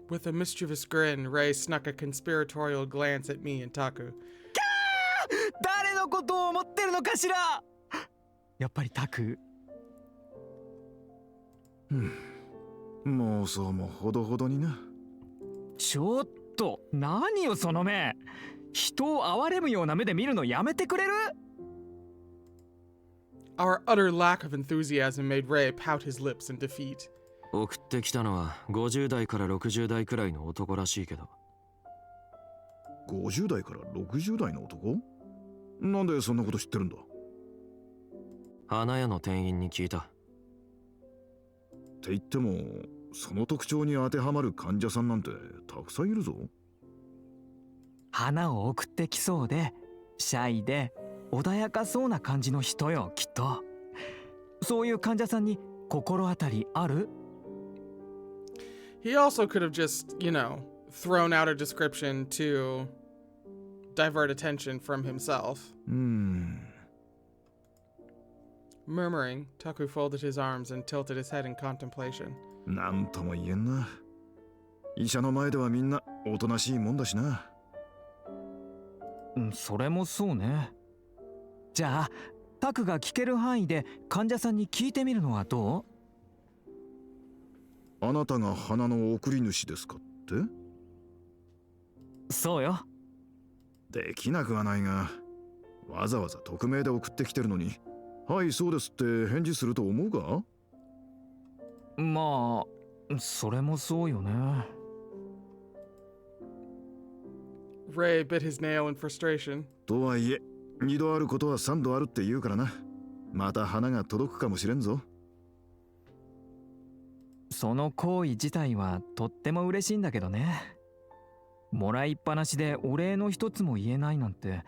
With a mischievous grin, Ray snuck a conspiratorial glance at me and Taku. 誰のことを思ってるのかしら。やっぱりタク。妄想もほどほどにな。ちょっと何よその目。人を憐れむような目で見るのやめてくれる？ Our utter lack of enthusiasm made Ray pout his lips in defeat. 送ってきたのは50代から60代くらいの男らしいけど。50代から60代の男？なんでそんなこと知ってるんだ？花屋の店員に聞いた。って言っても、その特徴に当てはまる患者さんなんてたくさんいるぞ。花を送ってきそうで、シャイで穏やかそうな感じの人よ、きっと。そういう患者さんに心当たりある？ He also could have just, thrown out a description to divert attention from himself. Murmuring, Taku folded his arms and tilted his head in contemplation. なんとも言えんな。医者の前ではみんなおとなしいもんだしな。それもそうね。じゃあ、タクが聞ける範囲で患者さんに聞いてみるのはどう？あなたが花の送り主ですかって？そうよ。できなくはないが、わざわざ匿名で送ってきてるのに、はいそうですって返事すると思うか？まあ、それもそうよね。Ray bit his nail in frustration. とはいえ、二度あることは三度あるって言うからな。また花が届くかもしれんぞ。その行為自体はとっても嬉しいんだけどね。もらいっぱなしでお礼の一つも言えないなんて、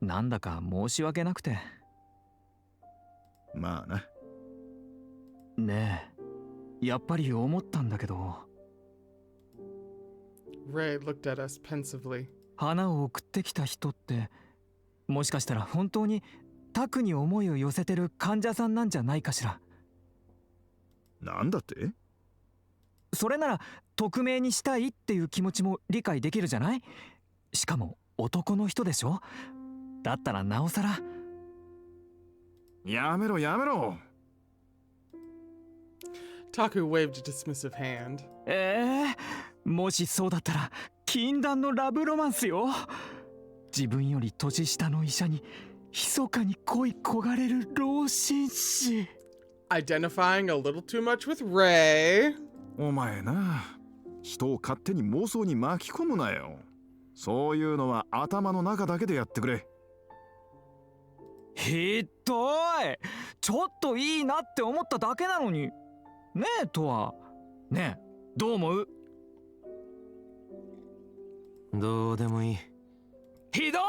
なんだか申し訳なくて。まあな。ねえ、やっぱり思ったんだけど。Ray looked at us pensively. 花を送ってきた人って、もしかしたら本当にタクに思いを寄せてる患者さんなんじゃないかしら。なんだって？それなら匿名にしたいっていう気持ちも理解できるじゃない？しかも男の人でしょ？だったらなおさら。やめろやめろ。Taku waved a dismissive hand. もしそうだったら禁断のラブロマンスよ。自分より年下の医者に密かに恋焦がれる老紳士。Identifying a little too much with Ray. お前な、人を勝手に妄想に巻き込むなよ。そういうのは頭の中だけでやってくれ。ひどい。ちょっといいなって思っただけなのに。ねえとは。ねえ、どう思う？どうでもいい。ひどい！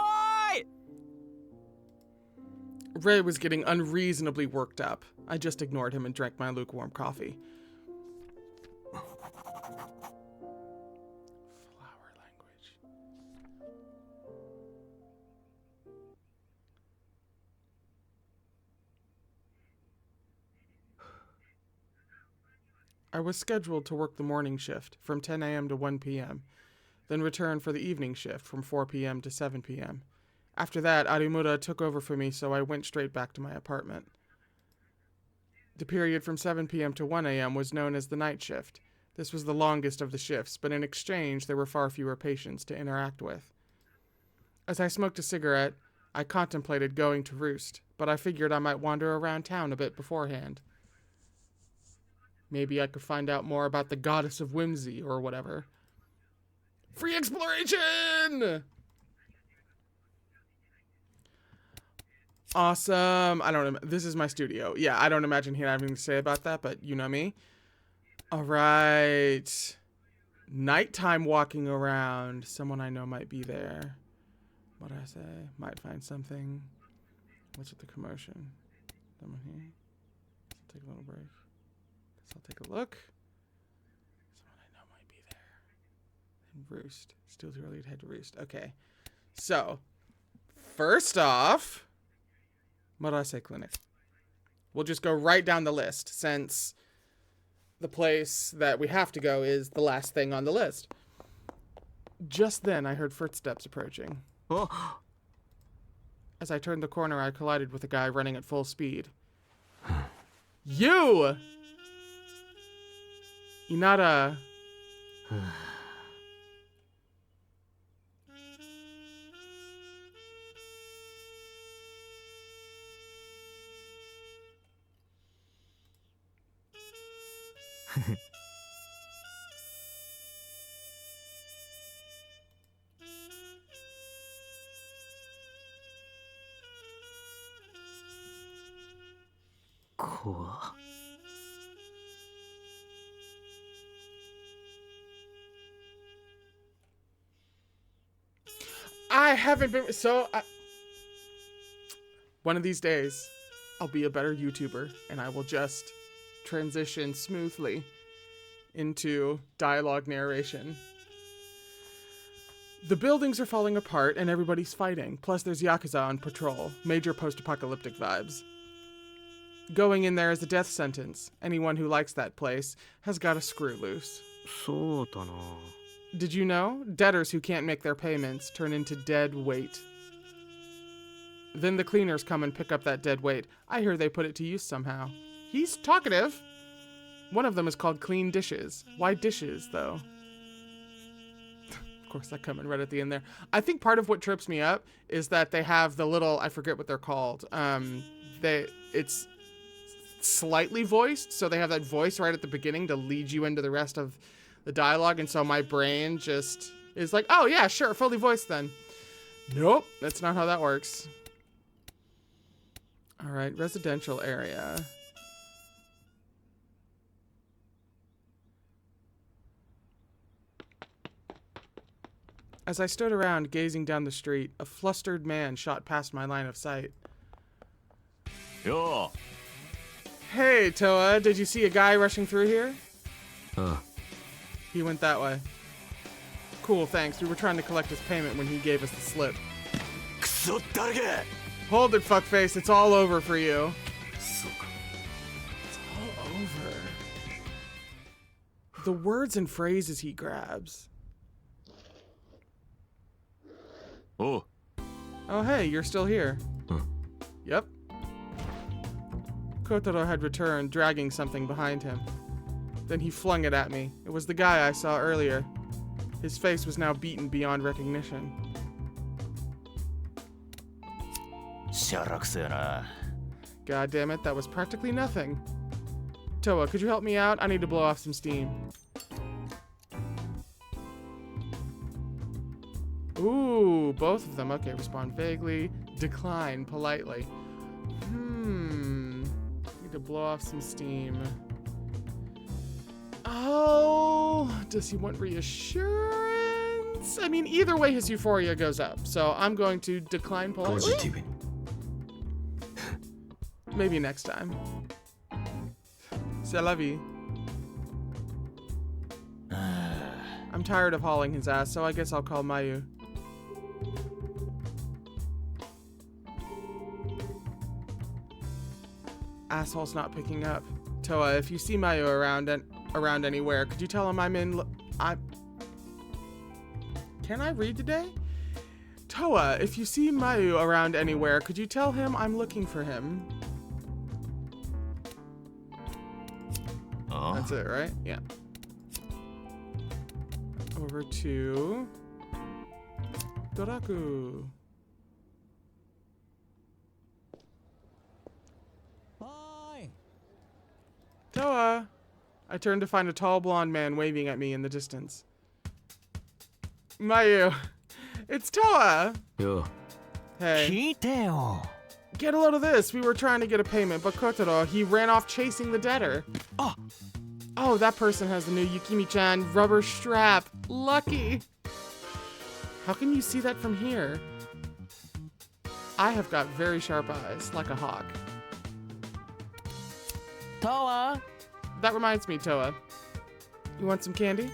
Ray was getting unreasonably worked up. I just ignored him and drank my lukewarm coffee. Flower language. I was scheduled to work the morning shift from 10 a.m. to 1 p.m., then return for the evening shift from 4 p.m. to 7 p.m. After that, Arimura took over for me, so I went straight back to my apartment. The period from 7 p.m. to 1 a.m. was known as the night shift. This was the longest of the shifts, but in exchange, there were far fewer patients to interact with. As I smoked a cigarette, I contemplated going to Roost, but I figured I might wander around town a bit beforehand. Maybe I could find out more about the goddess of whimsy or whatever. Free exploration! Awesome. I don't know. This is my studio. Yeah, I don't imagine he had anything to say about that, but you know me. All right. Nighttime walking around. Someone I know might be there. What did I say? Might find something. What's with the commotion? Someone here? Let's take a little break. I'll take a look. Someone I know might be there. And Roost. Still too early to head to Roost. Okay. So, first off, Marase Clinic. We'll just go right down the list since the place that we have to go is the last thing on the list. Just then, I heard footsteps approaching. Oh. As I turned the corner, I collided with a guy running at full speed. You! Inara. I haven't been one of these days I'll be a better YouTuber and I will just transition smoothly into dialogue narration. The buildings are falling apart and everybody's fighting, plus there's Yakuza on patrol. Major post-apocalyptic vibes. Going in there is a death sentence. Anyone who likes that place has got a screw loose. そうだな。 Did you know? Debtors who can't make their payments turn into dead weight. Then the cleaners come and pick up that dead weight. I hear they put it to use somehow. He's talkative. One of them is called clean dishes. Why dishes, though? Of course, that coming right at the end there. I think part of what trips me up is that they have the little, I forget what they're called. It's slightly voiced, so they have that voice right at the beginning to lead you into the rest of the dialogue, and so my brain just is like, oh yeah, sure, fully voiced then. Nope, that's not how that works. All right, residential area. As I stood around gazing down the street, a flustered man shot past my line of sight. Yo! Hey, Toa, did you see a guy rushing through here? Huh. He went that way. Cool, thanks. We were trying to collect his payment when he gave us the slip. Hold it, fuckface. It's all over for you. It's all over. The words and phrases he grabs. Oh. Oh, hey, you're still here. Huh. Yep. Kotaro had returned, dragging something behind him. Then he flung it at me. It was the guy I saw earlier. His face was now beaten beyond recognition. God damn it, that was practically nothing. Toa, could you help me out? I need to blow off some steam. Ooh, both of them. Okay, respond vaguely. Decline politely. Need to blow off some steam. Oh, does he want reassurance? I mean, either way, his euphoria goes up. So I'm going to decline politely. Maybe next time. C'est la vie. I'm tired of hauling his ass, so I guess I'll call Mayu. Asshole's not picking up. Toa, if you see Mayu around anywhere, could you tell him I'm in? Can I read today? Toa, if you see Mayu around anywhere, could you tell him I'm looking for him? Oh. That's it, right? Yeah. Over to Doraku. Toa! I turned to find a tall blonde man waving at me in the distance. Mayu, it's Toa! Yo. Hey. Get a load of this. We were trying to get a payment, but Kotaro, he ran off chasing the debtor. Oh, that person has the new Yukimi-chan rubber strap. Lucky. How can you see that from here? I have got very sharp eyes, like a hawk. Toa! That reminds me, Toa. You want some candy?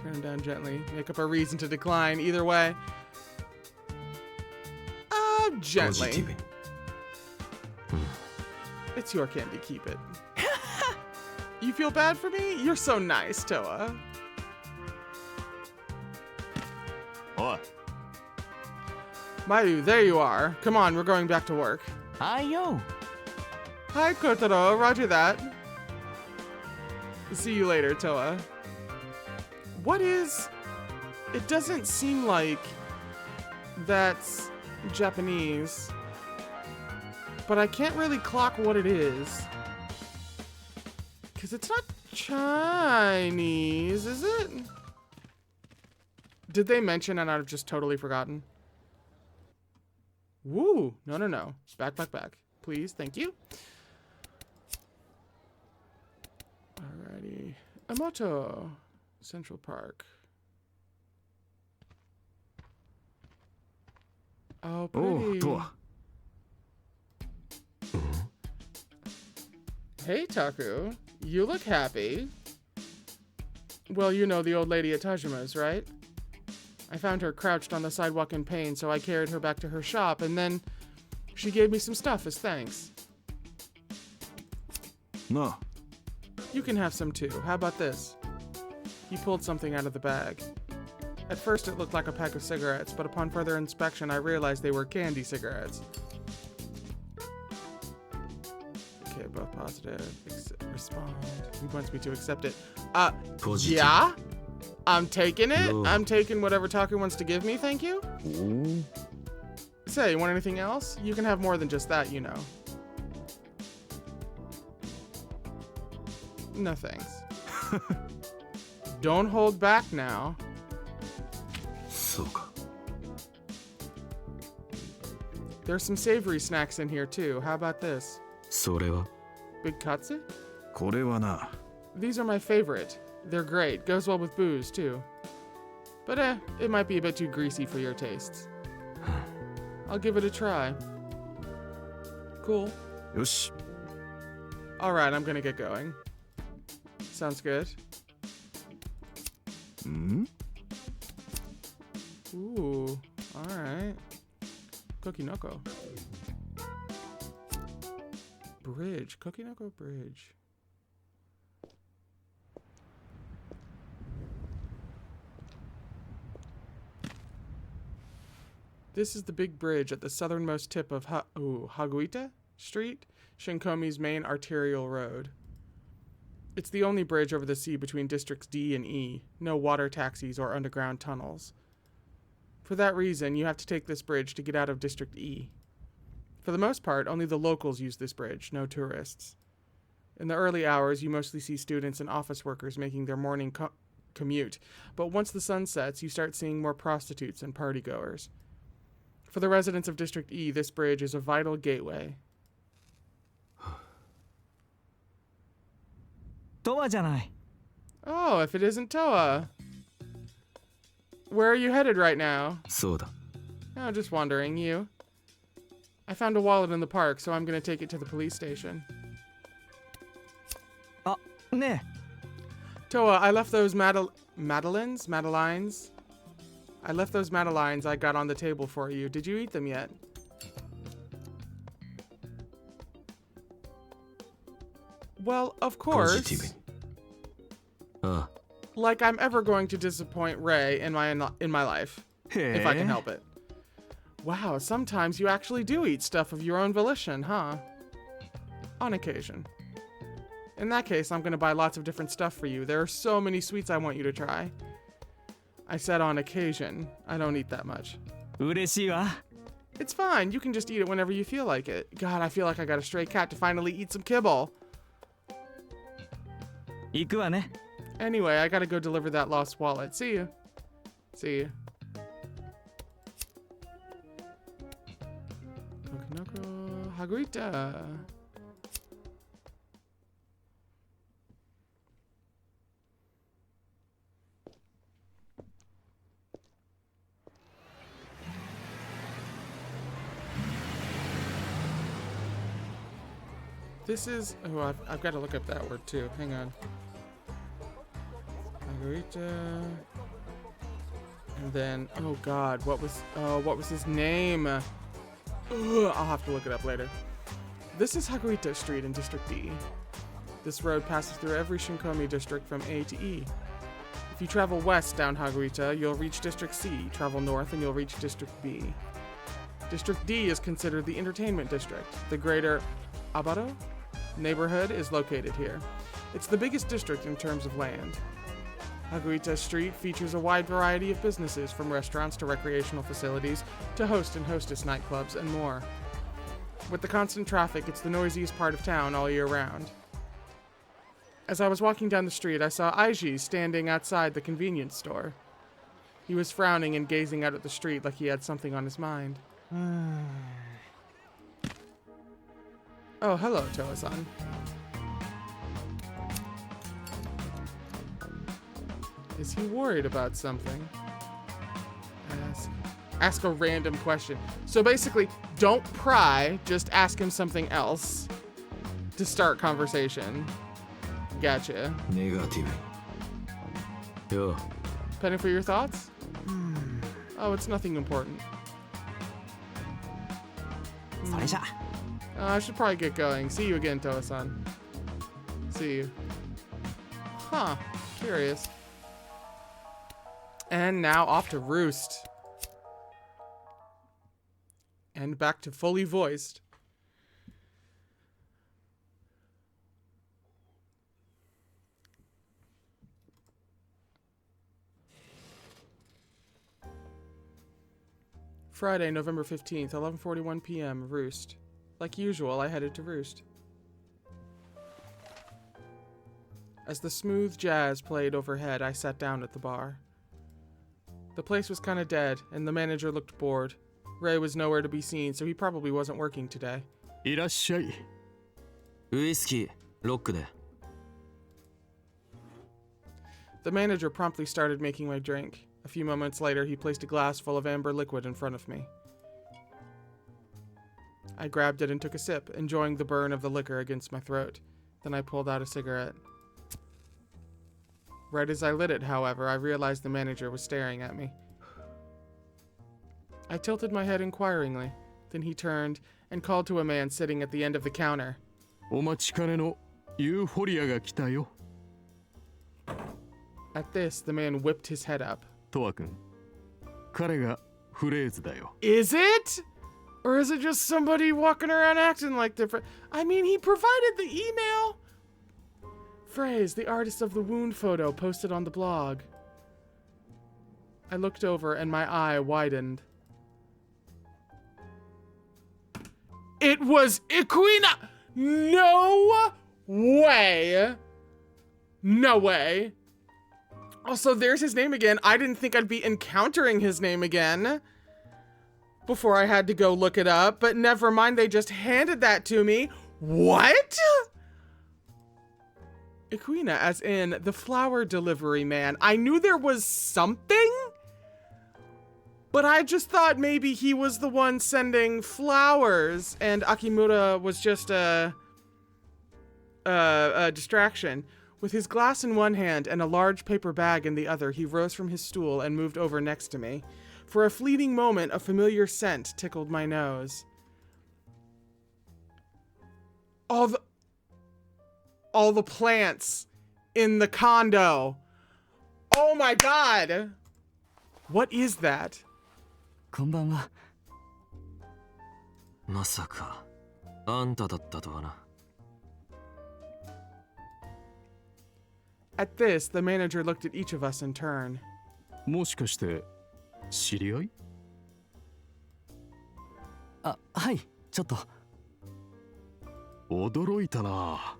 Turn him down gently. Make up a reason to decline. Either way. Gently. It's your candy. Keep it. You feel bad for me? You're so nice, Toa. What? Mayu, there you are. Come on, we're going back to work. Ayo! Hi, Kotaro. Roger that. See you later, Toa. What is... It doesn't seem like that's Japanese, but I can't really clock what it is. Because it's not Chinese, is it? Did they mention and I've just totally forgotten? Woo! No. Back. Please, thank you. Alrighty. Emoto. Central Park. Oh, pretty. Toa. Hey, Taku. You look happy. Well, you know the old lady at Tajima's, right? I found her crouched on the sidewalk in pain, so I carried her back to her shop, and then she gave me some stuff as thanks. No. You can have some too. How about this? He pulled something out of the bag. At first it looked like a pack of cigarettes, but upon further inspection I realized they were candy cigarettes. Okay, both positive. Respond. He wants me to accept it. Positive. Yeah? I'm taking it. No. I'm taking whatever Taku wants to give me, thank you. Ooh. Say, you want anything else? You can have more than just that, you know. No thanks. Don't hold back now. そうか。There's some savory snacks in here too. How about this? それは Big katsu? これはな、 These are my favorite. They're great. Goes well with booze too. But it might be a bit too greasy for your tastes. I'll give it a try. Cool. よし。 Alright, I'm gonna get going. Sounds good. ん Ooh, alright. Kokinoko. Bridge. Kokinoko Bridge. This is the big bridge at the southernmost tip of Haguita Street, Shinkomi's main arterial road. It's the only bridge over the sea between districts D and E. No water taxis or underground tunnels. For that reason, you have to take this bridge to get out of District E. For the most part, only the locals use this bridge, no tourists. In the early hours, you mostly see students and office workers making their morning commute, but once the sun sets, you start seeing more prostitutes and partygoers. For the residents of District E, this bridge is a vital gateway. とわじゃない。 Oh, if it isn't Toa. Where are you headed right now? そうだ。 Oh, just wondering. You? I found a wallet in the park, so I'm gonna take it to the police station. あ、ね Toa, I left those Madelines? I left those Madelines I got on the table for you. Did you eat them yet? Well, of ポジティ course. ブ。ああ、 Like I'm ever going to disappoint Ray in my life, え。 if I can help it. Wow, sometimes you actually do eat stuff of your own volition, huh? On occasion. In that case, I'm gonna buy lots of different stuff for you. There are so many sweets I want you to try. I said on occasion. I don't eat that much. 嬉しいわ。 It's fine. You can just eat it whenever you feel like it. God, I feel like I got a stray cat to finally eat some kibble. 行くわね。 Anyway, I gotta go deliver that lost wallet. See you. See you. Kokonoko Haguita. This is... Oh, I've got to look up that word too. Hang on. Margarita. And then... Oh god, what was his name? Ugh, I'll have to look it up later. This is Haguita Street in District D. This road passes through every Shinkomi district from A to E. If you travel west down Haguita, you'll reach District C. Travel north and you'll reach District B. District D is considered the entertainment district. The greater Abaro neighborhood is located here. It's the biggest district in terms of land. Haguita Street features a wide variety of businesses, from restaurants to recreational facilities to host and hostess nightclubs and more. With the constant traffic, it's the noisiest part of town all year round. As I was walking down the street, I saw Aiji standing outside the convenience store. He was frowning and gazing out at the street like he had something on his mind. Oh, hello, Toa-san. Is he worried about something? Ask a random question. So basically, don't pry, just ask him something else to start conversation. Gotcha. ネガティブ。よ、 Penny for your thoughts? Oh, it's nothing important. それじゃ。 I should probably get going. See you again, Toa-san. See you. Huh. Curious. And now off to Roost. And back to fully voiced. Friday, November 15th, 11:41 p.m. Roost. Like usual, I headed to Roost. As the smooth jazz played overhead, I sat down at the bar. The place was kinda dead, and the manager looked bored. Ray was nowhere to be seen, so he probably wasn't working today. いらっしゃい。ウイスキーロックで。 The manager promptly started making my drink. A few moments later, he placed a glass full of amber liquid in front of me. I grabbed it and took a sip, enjoying the burn of the liquor against my throat. Then I pulled out a cigarette. Right as I lit it, however, I realized the manager was staring at me. I tilted my head inquiringly. Then he turned and called to a man sitting at the end of the counter. お待ちかねのユーフォリアが来たよ。At this, the man whipped his head up. トワ君、彼がフレーズだよ。Is it? Or is it just somebody walking around acting like different? I mean, he provided the email. Phrase, the artist of the wound photo posted on the blog. I looked over and my eye widened. It was Equina! No way! No way. Also, there's his name again. I didn't think I'd be encountering his name again before I had to go look it up, but never mind, they just handed that to me. What? Equina, as in the flower delivery man. I knew there was something, but I just thought maybe he was the one sending flowers and Akimura was just a distraction. With his glass in one hand and a large paper bag in the other, he rose from his stool and moved over next to me. For a fleeting moment, a familiar scent tickled my nose. All the plants in the condo. Oh my god! What is that? こんばんは。まさかあんただったとはな。 At this, the manager looked at each of us in turn. もしかして知り合い？あ、はい、ちょっと。驚いたな。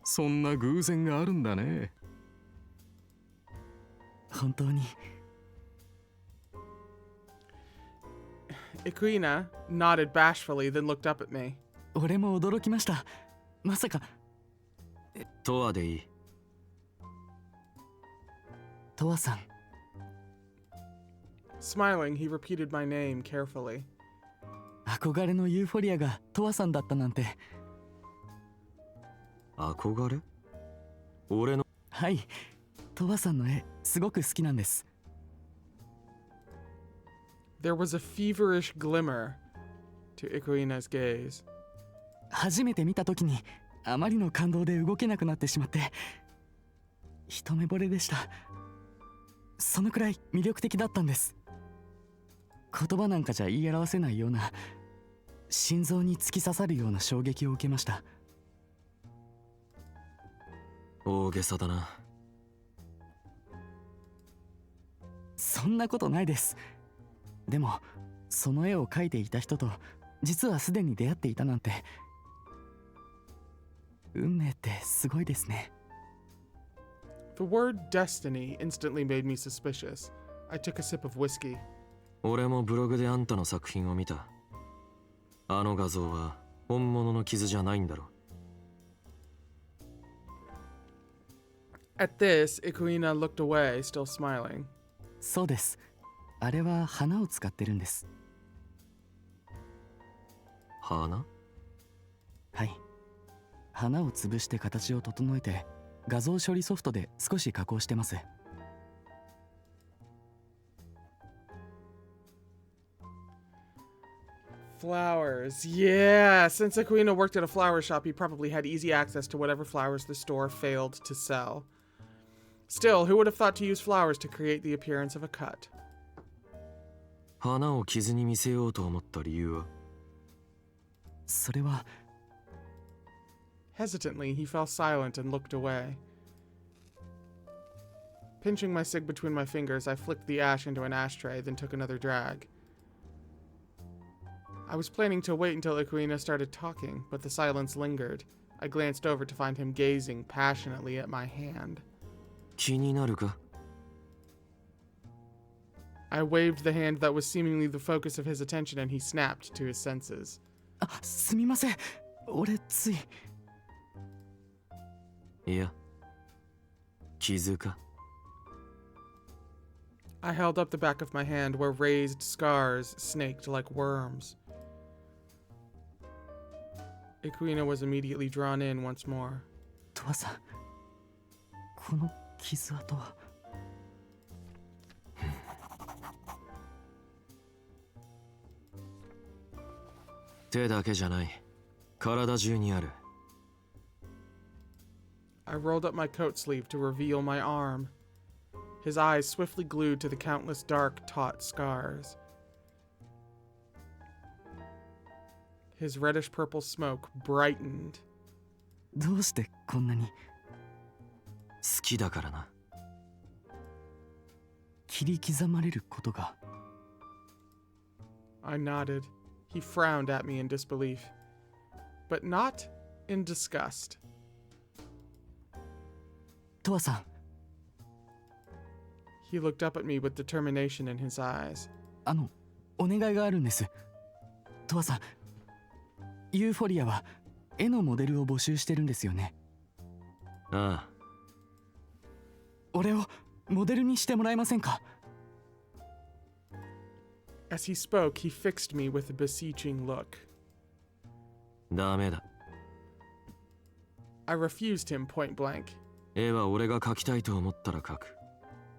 そんな偶然があるんだね。本当に。Equina nodded bashfully, then looked up at me. 俺も驚きました。まさか。とはでいい。 トワさん。 Smiling, he repeated my name carefully. 憧れのユーフォリアがトワさんだったなんて。憧れ？俺の。はい、トワさんの絵すごく好きなんです。 There was a feverish glimmer to Equina's gaze. 初めて見た時にあまりの感動で動けなくなってしまって一目惚れでした。そのくらい魅力的だったんです。言葉なんかじゃ言い表せないような、心臓に突き刺さるような衝撃を受けました。大げさだな。そんなことないです。でもその絵を描いていた人と実はすでに出会っていたなんて、運命ってすごいですね。 The word destiny instantly made me suspicious. I took a sip of whiskey. 俺もブログであんたの作品を見た。あの画像は本物の傷じゃないんだろ。 At this, Equina looked away, still smiling. そうです。あれは花を使ってるんです。花？はい。花を潰して形を整えて画像処理ソフトで少し加工してます。 Flowers. Yeah, since Equina worked at a flower shop, he probably had easy access to whatever flowers the store failed to sell. Still, who would have thought to use flowers to create the appearance of a cut? 花を傷に見せようと思った理由は？それは。 Hesitantly, he fell silent and looked away. Pinching my cig between my fingers, I flicked the ash into an ashtray, then took another drag. I was planning to wait until Equina started talking, but the silence lingered. I glanced over to find him gazing passionately at my hand. 気になるか？ I waved the hand that was seemingly the focus of his attention, and he snapped to his senses. あ、すみません。俺つい。いや、傷か。I held up the back of my hand where raised scars snaked like worms. Ikuina was immediately drawn in once more. トワさん、この傷跡は。手だけじゃない。体中にある。I rolled up my coat sleeve to reveal my arm. His eyes swiftly glued to the countless dark, taut scars. His reddish-purple smoke brightened. どうしてこんなに。好きだからな。切り刻まれることが。I nodded. He frowned at me in disbelief, but not in disgust. トワさん、He looked up at me with determination in his eyes. お願いがあるんです。トワさん、ユーフォリアは絵のモデルを募集してるんですよね。ああ。俺をモデルにしてもらえませんか？ As he spoke, he fixed me with a beseeching look. ダメだ。I refused him point blank. 絵は俺が描きたいと思ったら描く。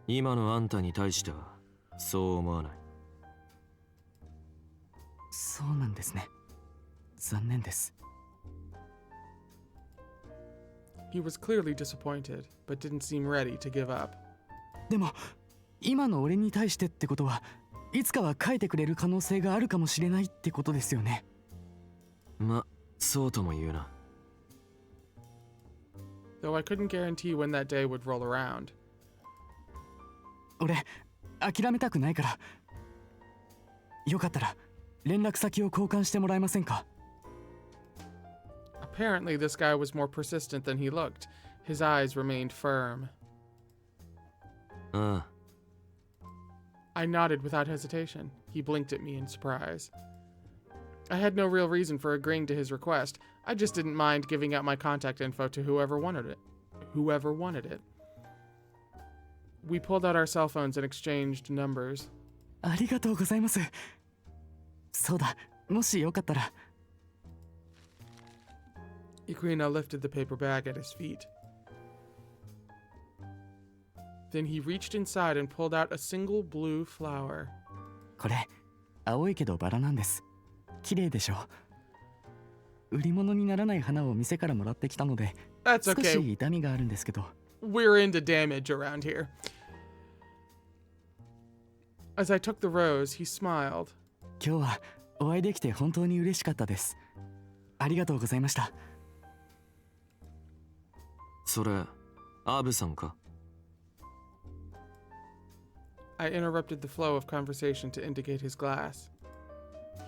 今のあんたに対してはそう思わない。そうなんですね。残念です。He was clearly disappointed, but didn't seem ready to give up. でも、今の俺に対してってことは、いつかは描いてくれる可能性があるかもしれないってことですよね。ま、そうとも言うな。Though I couldn't guarantee when that day would roll around. 俺、諦めたくないから。よかったら、連絡先を交換してもらえませんか？ Apparently, this guy was more persistent than he looked. His eyes remained firm. ああ。I nodded without hesitation. He blinked at me in surprise. I had no real reason for agreeing to his request. I just didn't mind giving out my contact info to whoever wanted it. We pulled out our cell phones and exchanged numbers. ありがとうございます。そうだ、もしよかったら。Ikuina lifted the paper bag at his feet. Then he reached inside and pulled out a single blue flower. これ、青いけどバラなんです。綺麗でしょ。売り物にならない花を店からもらってきたので、That's 少 okay. し痛みがあるんですけど。We're into damage around here. As I took the rose, he smiled. 今日はお会いできて本当に嬉しかったです。ありがとうございました。それ、アブさんか？ I interrupted the flow of conversation to indicate his glass.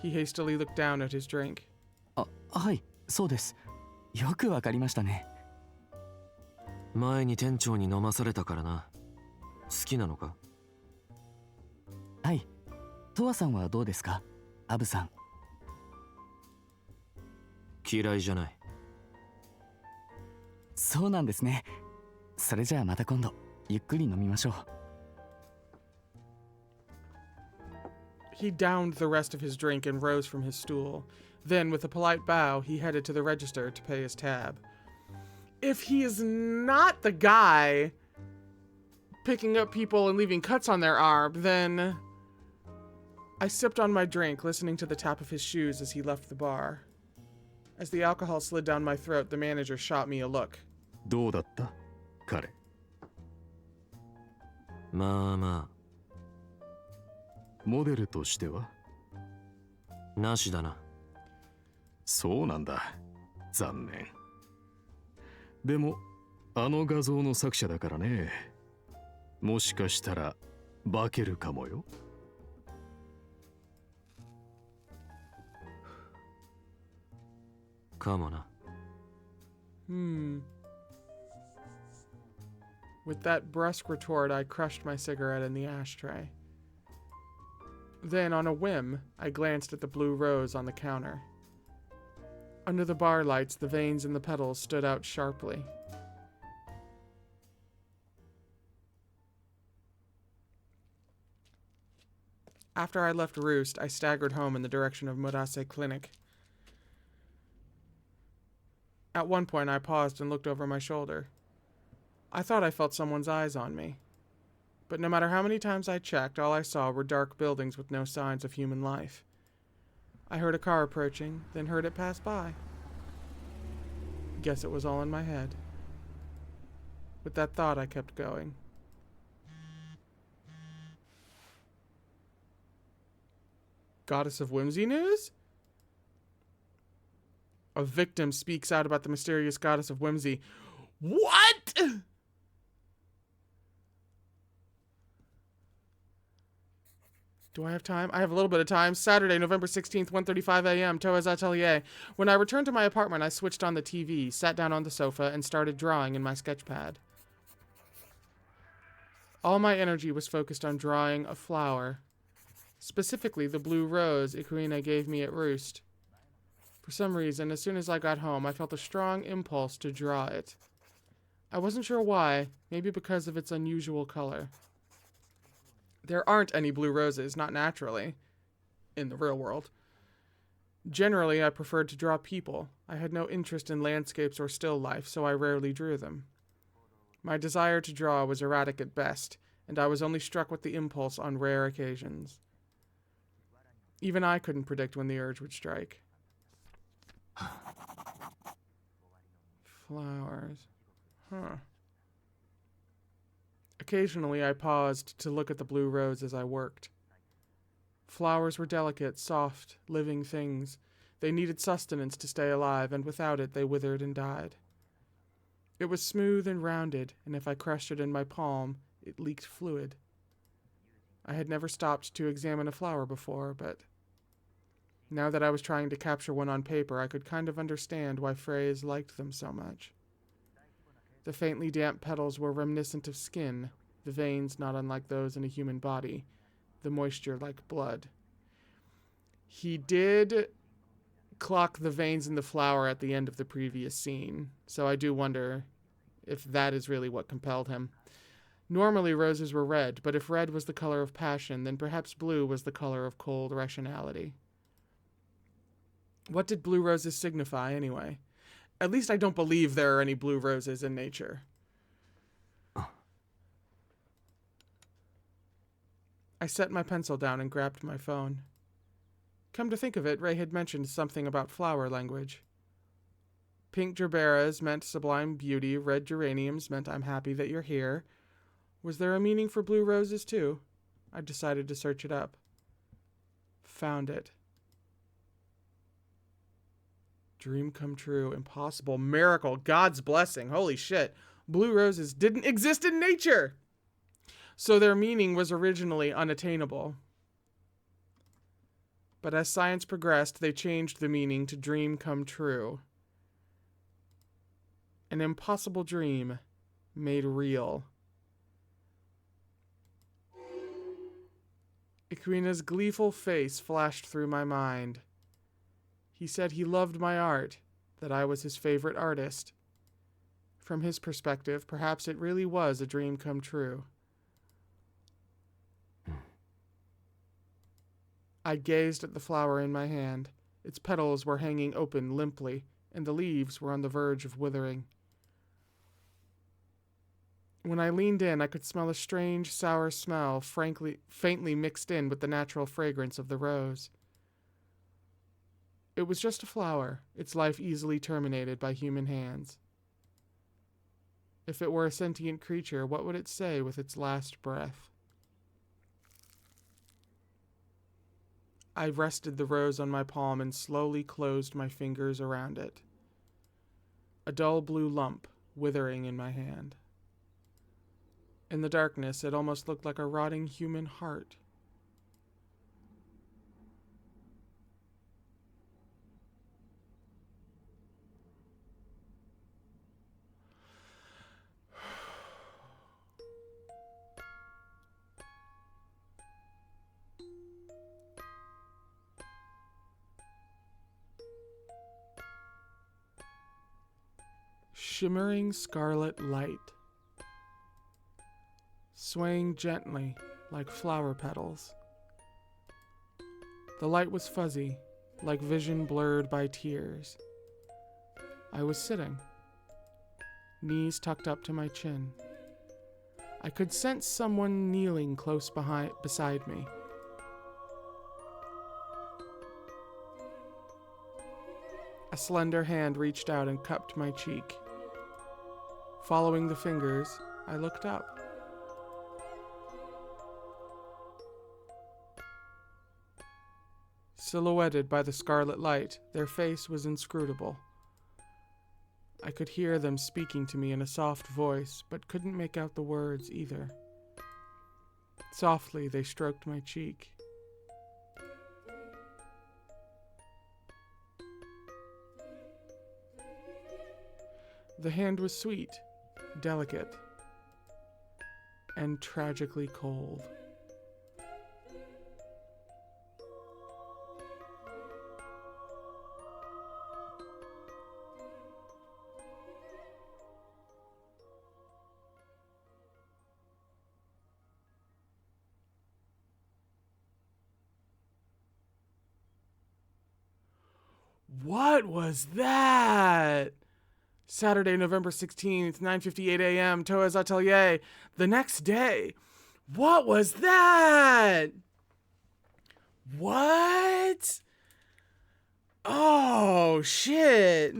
He hastily looked down at his drink. あ、はい、そうです。よくわかりましたね。前に店長に飲まされたからな。好きなのか？はい。トワさんはどうですか？アブさん。嫌いじゃない。そうなんですね。それじゃあまた今度ゆっくり飲みましょう。He downed the rest of his drink and rose from his stool. Then, with a polite bow, he headed to the register to pay his tab. If he is not the guy picking up people and leaving cuts on their arm, then... I sipped on my drink, listening to the tap of his shoes as he left the bar. As the alcohol slid down my throat, the manager shot me a look. どうだった彼。まあまモデルとしてはあ、なしだな。そうなんだ。残念。でもあの画像の作者だからね。もしかしたら化けるかもよ。かもな。With that brusque retort, I crushed my cigarette in the ashtray. Then, on a whim, I glanced at the blue rose on the counter. Under the bar lights, the veins in the petals stood out sharply. After I left Roost, I staggered home in the direction of Murase Clinic. At one point, I paused and looked over my shoulder. I thought I felt someone's eyes on me. But no matter how many times I checked, all I saw were dark buildings with no signs of human life. I heard a car approaching, then heard it pass by. Guess it was all in my head. With that thought, I kept going. Goddess of Whimsy news? A victim speaks out about the mysterious goddess of whimsy. What? Do I have time? I have a little bit of time. Saturday, November 16th, 1:35 a.m., Toa's Atelier. When I returned to my apartment, I switched on the TV, sat down on the sofa, and started drawing in my sketchpad. All my energy was focused on drawing a flower. Specifically, the blue rose Ikuina gave me at Roost. For some reason, as soon as I got home, I felt a strong impulse to draw it. I wasn't sure why, maybe because of its unusual color. There aren't any blue roses, not naturally, in the real world. Generally, I preferred to draw people. I had no interest in landscapes or still life, so I rarely drew them. My desire to draw was erratic at best, and I was only struck with the impulse on rare occasions. Even I couldn't predict when the urge would strike. Flowers. Huh. Occasionally, I paused to look at the blue rose as I worked. Flowers were delicate, soft, living things. They needed sustenance to stay alive, and without it, they withered and died. It was smooth and rounded, and if I crushed it in my palm, it leaked fluid. I had never stopped to examine a flower before, but now that I was trying to capture one on paper, I could kind of understand why Freys liked them so much. The faintly damp petals were reminiscent of skin, the veins not unlike those in a human body, the moisture like blood. He did clock the veins in the flower at the end of the previous scene, so I do wonder if that is really what compelled him. Normally roses were red, but if red was the color of passion, then perhaps blue was the color of cold rationality. What did blue roses signify, anyway? At least I don't believe there are any blue roses in nature. I set my pencil down and grabbed my phone. Come to think of it, Ray had mentioned something about flower language. Pink gerberas meant sublime beauty, red geraniums meant I'm happy that you're here. Was there a meaning for blue roses, too? I decided to search it up. Found it. Dream come true, impossible, miracle, God's blessing. Holy shit. Blue roses didn't exist in nature! So their meaning was originally unattainable. But as science progressed, they changed the meaning to dream come true. An impossible dream made real. Ikuina's gleeful face flashed through my mind. He said he loved my art, that I was his favorite artist. From his perspective, perhaps it really was a dream come true. I gazed at the flower in my hand. Its petals were hanging open limply, and the leaves were on the verge of withering. When I leaned in, I could smell a strange, sour smell, faintly mixed in with the natural fragrance of the rose. It was just a flower, its life easily terminated by human hands. If it were a sentient creature, what would it say with its last breath? I rested the rose on my palm and slowly closed my fingers around it. A dull blue lump withering in my hand. In the darkness, it almost looked like a rotting human heart. shimmering scarlet light, swaying gently like flower petals. The light was fuzzy, like vision blurred by tears. I was sitting, knees tucked up to my chin. I could sense someone kneeling close beside me. A slender hand reached out and cupped my cheek. Following the fingers, I looked up. Silhouetted by the scarlet light, their face was inscrutable. I could hear them speaking to me in a soft voice, but couldn't make out the words either. Softly, they stroked my cheek. The hand was sweet, delicate, and tragically cold. What was that? Saturday, November 16th, 9:58 a.m., Toa's Atelier. The next day. What was that? What? Oh, shit.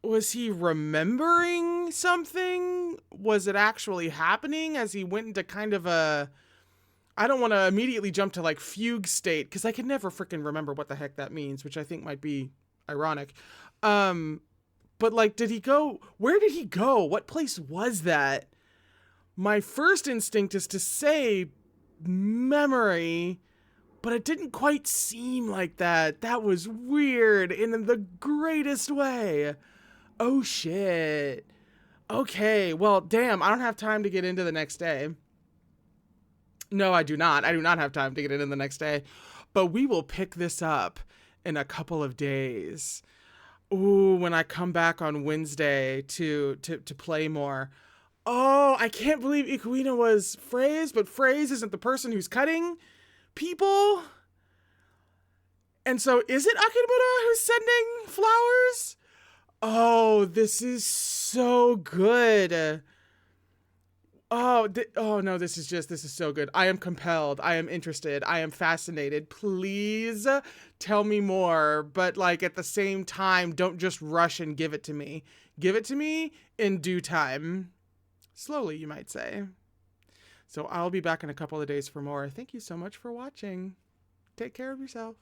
Was he remembering something? Was it actually happening as he went into kind of a... I don't want to immediately jump to like fugue state because I can never freaking remember what the heck that means, which I think might be ironic. But like, did he go? Where did he go? What place was that? My first instinct is to say memory, but it didn't quite seem like that. That was weird in the greatest way. Oh shit. Okay, well, damn, I don't have time to get into the next day. No, I do not. I do not have time to get into the next day. But we will pick this up in a couple of days. Ooh, when I come back on Wednesday to play more. Oh, I can't believe Ikuina was Phrase, but Phrase isn't the person who's cutting people. And so is it Akimura who's sending flowers? Oh, this is so good. Oh no, this is so good. I am compelled. I am interested. I am fascinated. Please tell me more. But like at the same time, don't just rush and give it to me. Give it to me in due time. Slowly, you might say. So I'll be back in a couple of days for more. Thank you so much for watching. Take care of yourself.